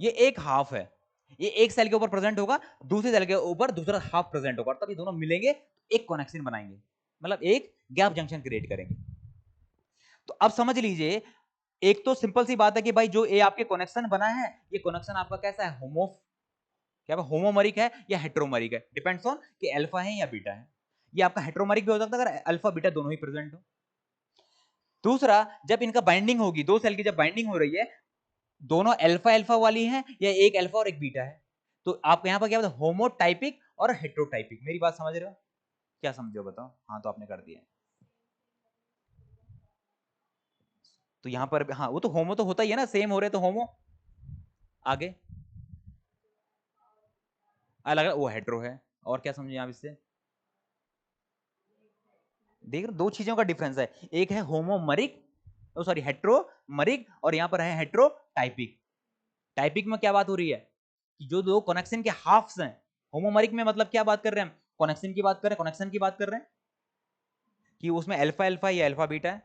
ये एक हाफ है, ये एक सेल के ऊपर प्रेजेंट होगा, दूसरे सेल के ऊपर दूसरा हाफ प्रेजेंट होगा, तब ये दोनों मिलेंगे, एक कनेक्शन बनाएंगे, मतलब एक गैप जंक्शन क्रिएट करेंगे। तो अब समझ लीजिए, एक तो सिंपल सी बात है कि भाई जो ये आपके कनेक्शन बना है, ये कनेक्शन आपका कैसा है, क्या होमोमरिक है या हेट्रोमरिक है, डिपेंड्स ऑन कि अल्फा है या बीटा है। ये आपका हेट्रोमरिक भी हो सकता है अगर अल्फा बीटा दोनों ही प्रेजेंट हो। दूसरा, जब इनका बाइंडिंग होगी, दो सेल की जब बाइंडिंग हो रही है, दोनों अल्फा अल्फा वाली हैं या एक अल्फा और एक बीटा है, तो आप यहां पर क्या बताओ, होमोटाइपिक और हेट्रोटाइपिक। मेरी बात समझ रहे हो, क्या समझो बताओ, हाँ तो आपने कर दिया। तो यहां पर हाँ, वो तो होमो तो होता ही है ना, सेम हो रहे तो होमो, आगे अलग वो हेट्रो है। और क्या समझे आप इससे, देख रहे दो चीजों का डिफरेंस है, एक है होमोमरिक, सॉरी हेट्रोमरिक, और यहां पर है हेट्रोटाइपिक। टाइपिक में क्या बात हो रही है कि जो दो कनेक्शन के हाफ्स हैं, होमोमरिक में मतलब क्या बात कर रहे हैं हम, कनेक्शन की बात कर रहे हैं, कनेक्शन की बात कर रहे हैं कि उसमें अल्फा अल्फा या अल्फा बीटा है।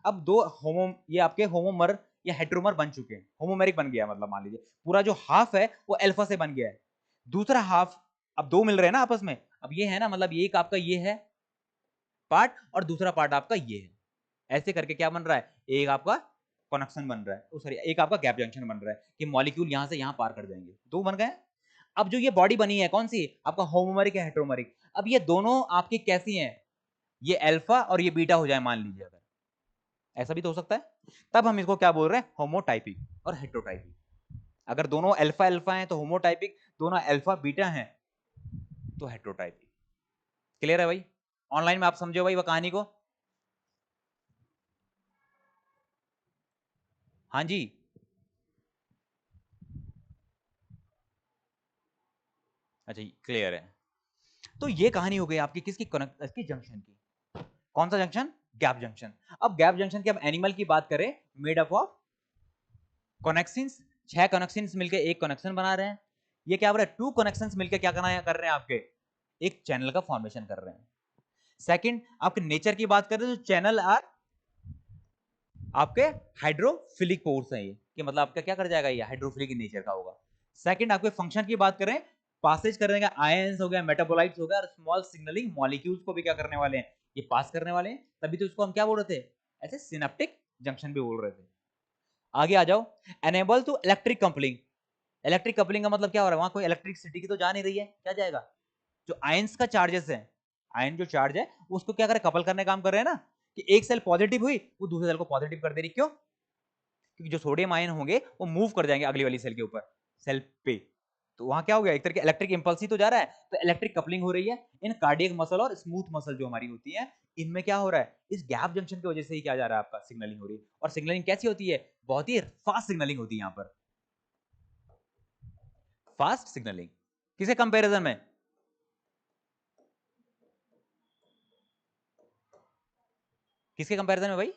अब दो होमो, ये आपके होमोमर या हेट्रोमर बन चुके हैं, होमोमेरिक बन गया, मतलब मान लीजिए पूरा जो हाफ है वो अल्फा से बन गया है, दूसरा हाफ, अब दो मिल रहे हैं ना आपस में, अब ये है ना, मतलब ये एक आपका ये है पार्ट और दूसरा पार्ट आपका ये है, ऐसे करके क्या बन रहा है, एक आपका कनेक्शन बन रहा है, सॉरी एक आपका गैप जंक्शन बन रहा है कि मॉलिक्यूल यहां से यहां पार कर जाएंगे, दो बन गए। अब जो ये बॉडी बनी है कौन सी, आपका होमोमेरिक है हेट्रोमेरिक, अब ये दोनों आपकी कैसी हैं, ये अल्फा और ये बीटा हो जाए मान लीजिए, अगर ऐसा भी तो हो सकता है, तब हम इसको क्या बोल रहे हैं, होमोटाइपिक और हेट्रोटाइपिक। अगर दोनों अल्फा अल्फा हैं तो होमोटाइपिक, दोनों अल्फा बीटा हैं तो हेट्रोटाइपिक। क्लियर है भाई, ऑनलाइन में आप समझो भाई वो कहानी को, हाँ जी। अच्छा क्लियर है, तो ये कहानी हो गई आपकी किसकी, कनेक्ट इसकी जंक्शन की, कौन सा जंक्शन, गैप जंक्शन। अब गैप जंक्शन की अब एनिमल की बात करें, made up of connections, 6 connections मिलकर एक कनेक्शन बना रहे हैं। ये क्या बोल रहे हैं, 2 कनेक्शंस मिलकर क्या कर रहे हैं आपके, एक चैनल का फॉर्मेशन कर रहे हैं। सेकंड, आपके नेचर की बात करें तो चैनल आर आपके हाइड्रोफिलिक पोर्स हैं, ये कि मतलब आपका क्या कर जाएगा, ये हाइड्रोफिलिक नेचर का होगा। सेकंड, आपके फंक्शन की बात करें, पासेज करने का, आयंस हो गया, मेटाबोलाइट्स हो गया, और स्मॉल सिग्नलिंग मॉलिक्यूल्स को भी क्या करने वाले हैं, ये पास करने वाले हैं, तभी तो इसको हम क्या बोल रहे थे, ऐसे सिनेप्टिक जंक्शन भी बोल रहे थे। आगे आ जाओ, enable to electric coupling. Electric coupling का मतलब क्या हो रहा है, वहां कोई इलेक्ट्रिसिटी की तो जा नहीं रही है, क्या जाएगा, जो आयंस का चार्जेस है, आयन जो चार्ज है उसको क्या करे, कपल करने काम कर रहे हैं ना, कि एक सेल पॉजिटिव हुई वो दूसरे सेल को पॉजिटिव कर दे रही, क्यों, क्योंकि जो सोडियम आयन होंगे वो मूव कर जाएंगे अगली वाली सेल के ऊपर, सेल पे, तो वहां क्या हो गया, एक तरह के इलेक्ट्रिक इंपल्स ही तो जा रहा है, तो इलेक्ट्रिक कपलिंग हो रही है इन कार्डियक मसल और स्मूथ मसल जो हमारी होती है, इनमें क्या हो रहा है, इस गैप जंक्शन की वजह से ही क्या जा रहा है, आपका सिग्नलिंग हो रही है। और सिग्नलिंग कैसी होती है, बहुत ही फास्ट सिग्नलिंग होती है यहां पर, फास्ट सिग्नलिंग, किसके कंपैरिजन में, किसके कंपैरिजन में भाई,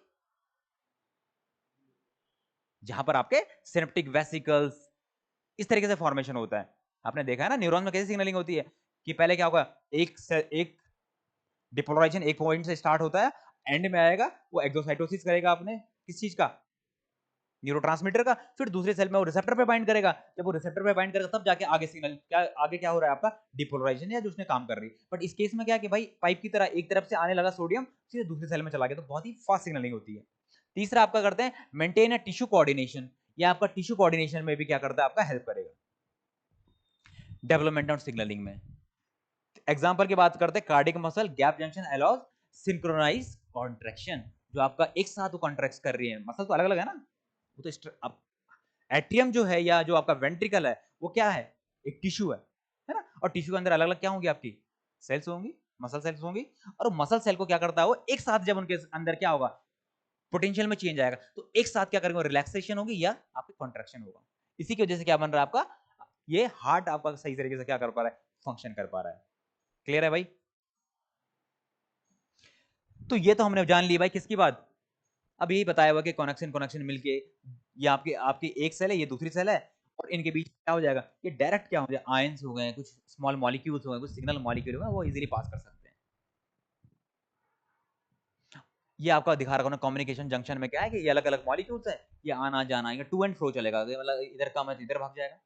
जहां पर आपके सिनेप्टिक वेसिकल्स इस तरीके से फॉर्मेशन होता है। आपने देखा है ना न्यूरॉन में कैसे सिग्नलिंग होती है, कि पहले क्या होगा, एक डिपोलराइजेशन एक पॉइंट से स्टार्ट होता है, एंड में आएगा वो एक्सोसाइटोसिस करेगा अपने किस चीज का, न्यूरोट्रांसमीटर का, फिर दूसरे सेल में वो रिसेप्टर पे बाइंड करेगा, जब वो रिसेप्टर पे बाइंड करेगा तब जाके आगे सिग्नल क्या, आगे क्या हो रहा है आपका, डिपोलराइजेशन या जो उसने काम कर रही है। बट इस केस में क्या है कि भाई पाइप की तरह एक तरफ से आने लगा सोडियम, सीधे दूसरे सेल में चला गया, तो बहुत ही फास्ट सिग्नलिंग होती है। तीसरा आपका करते हैं मेंटेन अ टिश्यू कोऑर्डिनेशन, या आपका टिश्यू कोऑर्डिनेशन में भी क्या करता है, आपका हेल्प करेगा डेवलपमेंट और सिग्नलिंग में। एग्जांपल की बात करते हैं, cardiac muscle gap junction allows synchronize contraction, जो आपका एक साथ वो कॉन्ट्रैक्ट कर रही है, मसल तो अलग अलग है ना, वो तो अब एट्रियम जो है या जो आपका वेंट्रिकल है वो क्या है, एक टिश्यू है ना, और टिश्यू के अंदर अलग अलग क्या होंगी, आपकी सेल्स होंगी, मसल सेल्स होंगी, और मसल सेल को क्या करता है वो एक साथ जब उनके अंदर क्या होगा, पोटेंशियल में चेंज आएगा, तो एक साथ क्या करेंगे, रिलैक्सेशन होगी या आपकी कॉन्ट्रैक्शन होगा। इसी की वजह से क्या बन रहा है आपका, ये हार्ट आपका सही तरीके से क्या कर पा रहा है, फंक्शन कर पा रहा है। क्लियर है भाई? तो ये तो हमने जान ली भाई किसकी बात, अब यही बताया हुआ कि कनेक्शन कनेक्शन मिलके ये आपके आपकी एक सेल है, ये दूसरी सेल है, और इनके बीच क्या हो जाएगा, ये डायरेक्ट क्या हो जाएगा, आयंस हो गए, कुछ स्मॉल मॉलिक्यूल्स हो गए, कुछ सिग्नल मॉलिक्यूल हो गए, वो इजीली पास कर सकते हैं। ये आपका दिखा रखा हूं कम्युनिकेशन जंक्शन में क्या है कि ये अलग अलग मॉलिक्यूल्स है, ये आना जाना, ये टू एंड फ्रो चलेगा, मतलब इधर का मैं इधर भाग जाएगा।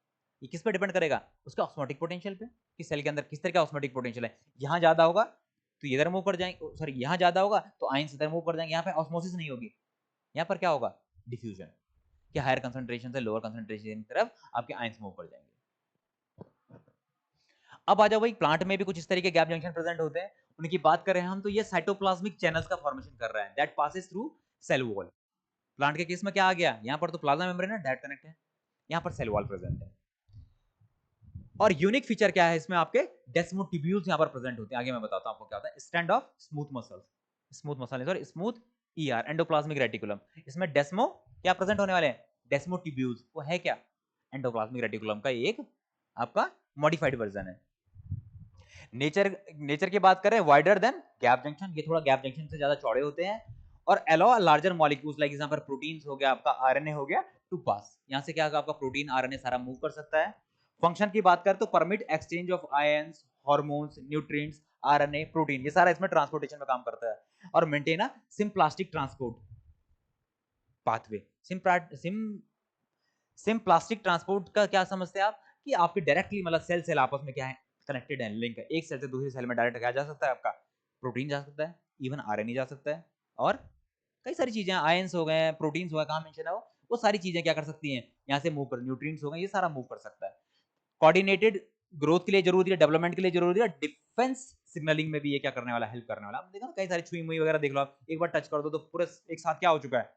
ये किस पे डिपेंड करेगा, उसका ऑस्मोटिक पोटेंशियल पे, कि सेल के अंदर किस तरह का ऑस्मोटिक पोटेंशियल है। यहाँ ज्यादा होगा तो इधर मूव कर जाएंगे, सॉरी यहाँ ज्यादा होगा तो आयंस इधर मूव कर जाएंगे, यहाँ पे ऑस्मोसिस नहीं होगी, यहाँ पर क्या होगा, डिफ्यूजन, कि हायर कंसंट्रेशन से लोअर कंसंट्रेशन की तरफ आपके आयंस मूव कर जाएंगे। अब आ जाओ भाई, प्लांट में भी कुछ इस तरीके गैप जंक्शन प्रेजेंट होते हैं, उनकी बात कर रहे हैं हम, तो ये साइटोप्लाज्मिक चैनल्स का फॉर्मेशन कर रहा है, that passes through cell wall. Plant के केस में क्या आ गया, यहां पर तो प्लाज्मा मेम्ब्रेन है, डायरेक्ट कनेक्ट है, यहां पर सेल वॉल प्रेजेंट है। और यूनिक फीचर क्या है इसमें, आपके डेस्मोटिब्यूल्स यहां पर प्रेजेंट होते हैं, आगे मैं बताता हूं आपको क्या होता है। Stand of smooth muscles, smooth muscle sorry smooth ER endoplasmic reticulum, इसमें डेस्मो क्या प्रेजेंट होने वाले हैं, डेस्मोटिब्यूल्स, वो है क्या, एंडोप्लाज्मिक रेटिकुलम का एक आपका मॉडिफाइड वर्जन है। नेचर नेचर की बात करें, वाइडर देन गैप जंक्शन, ये थोड़ा गैप जंक्शन से ज्यादा चौड़े होते हैं, और अलाउ लार्जर मॉलिक्यूल्स लाइक यहाँ पर प्रोटीन्स हो गया, आपका आरएनए हो गया, टू पास, यहाँ से क्या होगा, आपका प्रोटीन आरएनए सारा मूव कर सकता है। फंक्शन की बात करें तो permit exchange of ions, hormones, nutrients, RNA, protein, ये सारा इसमें ट्रांसपोर्टेशन में काम करता है, और maintain a symplastic transport pathway. Symplastic transport का क्या समझते हैं आप, कि आपके डायरेक्टली मतलब सेल सेल आपस में क्या है, कनेक्टेड है, लिंक है, एक सेल से दूसरी सेल में डायरेक्ट क्या जा सकता है, आपका प्रोटीन जा सकता है, इवन आरएनए जा सकता है, और कई सारी चीजें, आयंस हो गए, प्रोटीन्स हो गए, कहां मेंशन है वो सारी चीजें क्या कर सकती हैं, यहाँ से मूव कर, न्यूट्रिएंट्स हो गए, ये सारा मूव कर सकता है। कोऑर्डिनेटेड ग्रोथ के लिए जरूरी है, डेवलपमेंट के लिए जरूरी है, डिफेंस सिग्नलिंग में भी ये क्या करने वाला, हेल्प करने वाला। आप देखो ना कई सारी छुई मुई वगैरह देख लो आप, एक बार टच कर दो तो पूरे एक साथ क्या हो चुका है,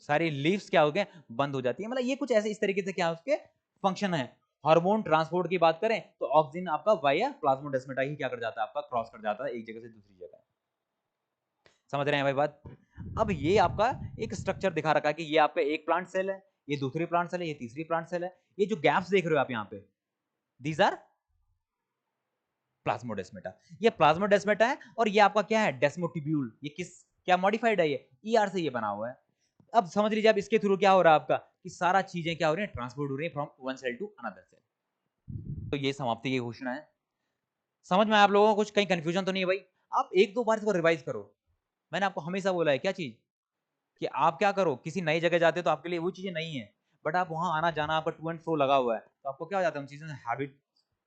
सारी लीव्स क्या हो गए, बंद हो जाती है, मतलब ये कुछ ऐसे इस तरीके से क्या उसके फंक्शन है। हार्मोन ट्रांसपोर्ट की बात करें तो ऑक्सीजन आपका वाया प्लाज्मोडेस्माटा ही क्या कर जाता है, आपका क्रॉस कर जाता है एक जगह से दूसरी जगह। समझ रहे हैं भाई बात। अब ये आपका एक स्ट्रक्चर दिखा रखा है कि ये आपका एक प्लांट सेल है, ये दूसरी प्लांट सेल है, ये तीसरी प्लांट सेल है, ये जो गैप्स देख रहे हो आप यहाँ पे, दीज आर प्लाज्मोडेस्माटा, ये प्लाज्मोडेस्माटा है, और ये आपका क्या है, डेस्मोटिब्यूल, ये किस क्या मॉडिफाइड है, ये ईआर से ये बना हुआ है। अब समझ लीजिए आप इसके थ्रू क्या हो रहा है आपका, कि सारा चीजें क्या हो रही है, ट्रांसपोर्ट हो रही है from one cell to another cell. तो ये समाप्ति की घोषणा है। समझ में आप लोगों को कुछ कहीं कंफ्यूजन तो नहीं है भाई, आप एक दो बार इसको रिवाइज करो। मैंने आपको हमेशा बोला है क्या चीज, कि आप क्या करो, किसी नई जगह जाते हो तो आपके लिए वो चीजें नहीं है, बट आप वहां आना जाना आपका टू एंड फ्रो लगा हुआ है, तो आपको क्या हो जाता है उन चीजों से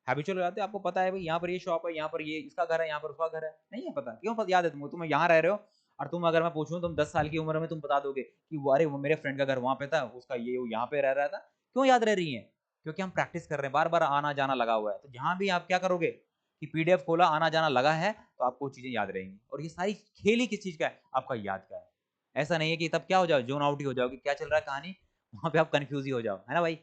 हैबिचुअल हो जाते हैं। आपको पता है भाई यहाँ पर ये शॉप है, यहाँ पर ये इसका घर है, यहाँ पर उसका घर है, नहीं है पता, क्यों पता याद है तुमको, तुम यहाँ रह रहे हो, और तुम अगर मैं पूछूं तुम 10 साल की उम्र में तुम बता दोगे कि वो अरे वो मेरे फ्रेंड का घर वहां पे था, उसका ये वो यहाँ पे रह रहा था, क्यों याद रह रही है, क्योंकि हम प्रैक्टिस कर रहे हैं, बार बार आना जाना लगा हुआ है। तो जहां भी आप क्या करोगे कि पीडीएफ खोला, आना जाना लगा है, तो आपको चीजें याद रहेंगी, और ये सारी खेल ही किस चीज का है, आपका याद का है। ऐसा नहीं है कि तब क्या हो जाओ, जोन आउट ही हो जाओ कि क्या चल रहा है कहानी, वहां पे आप कंफ्यूज ही हो जाओ, है ना भाई।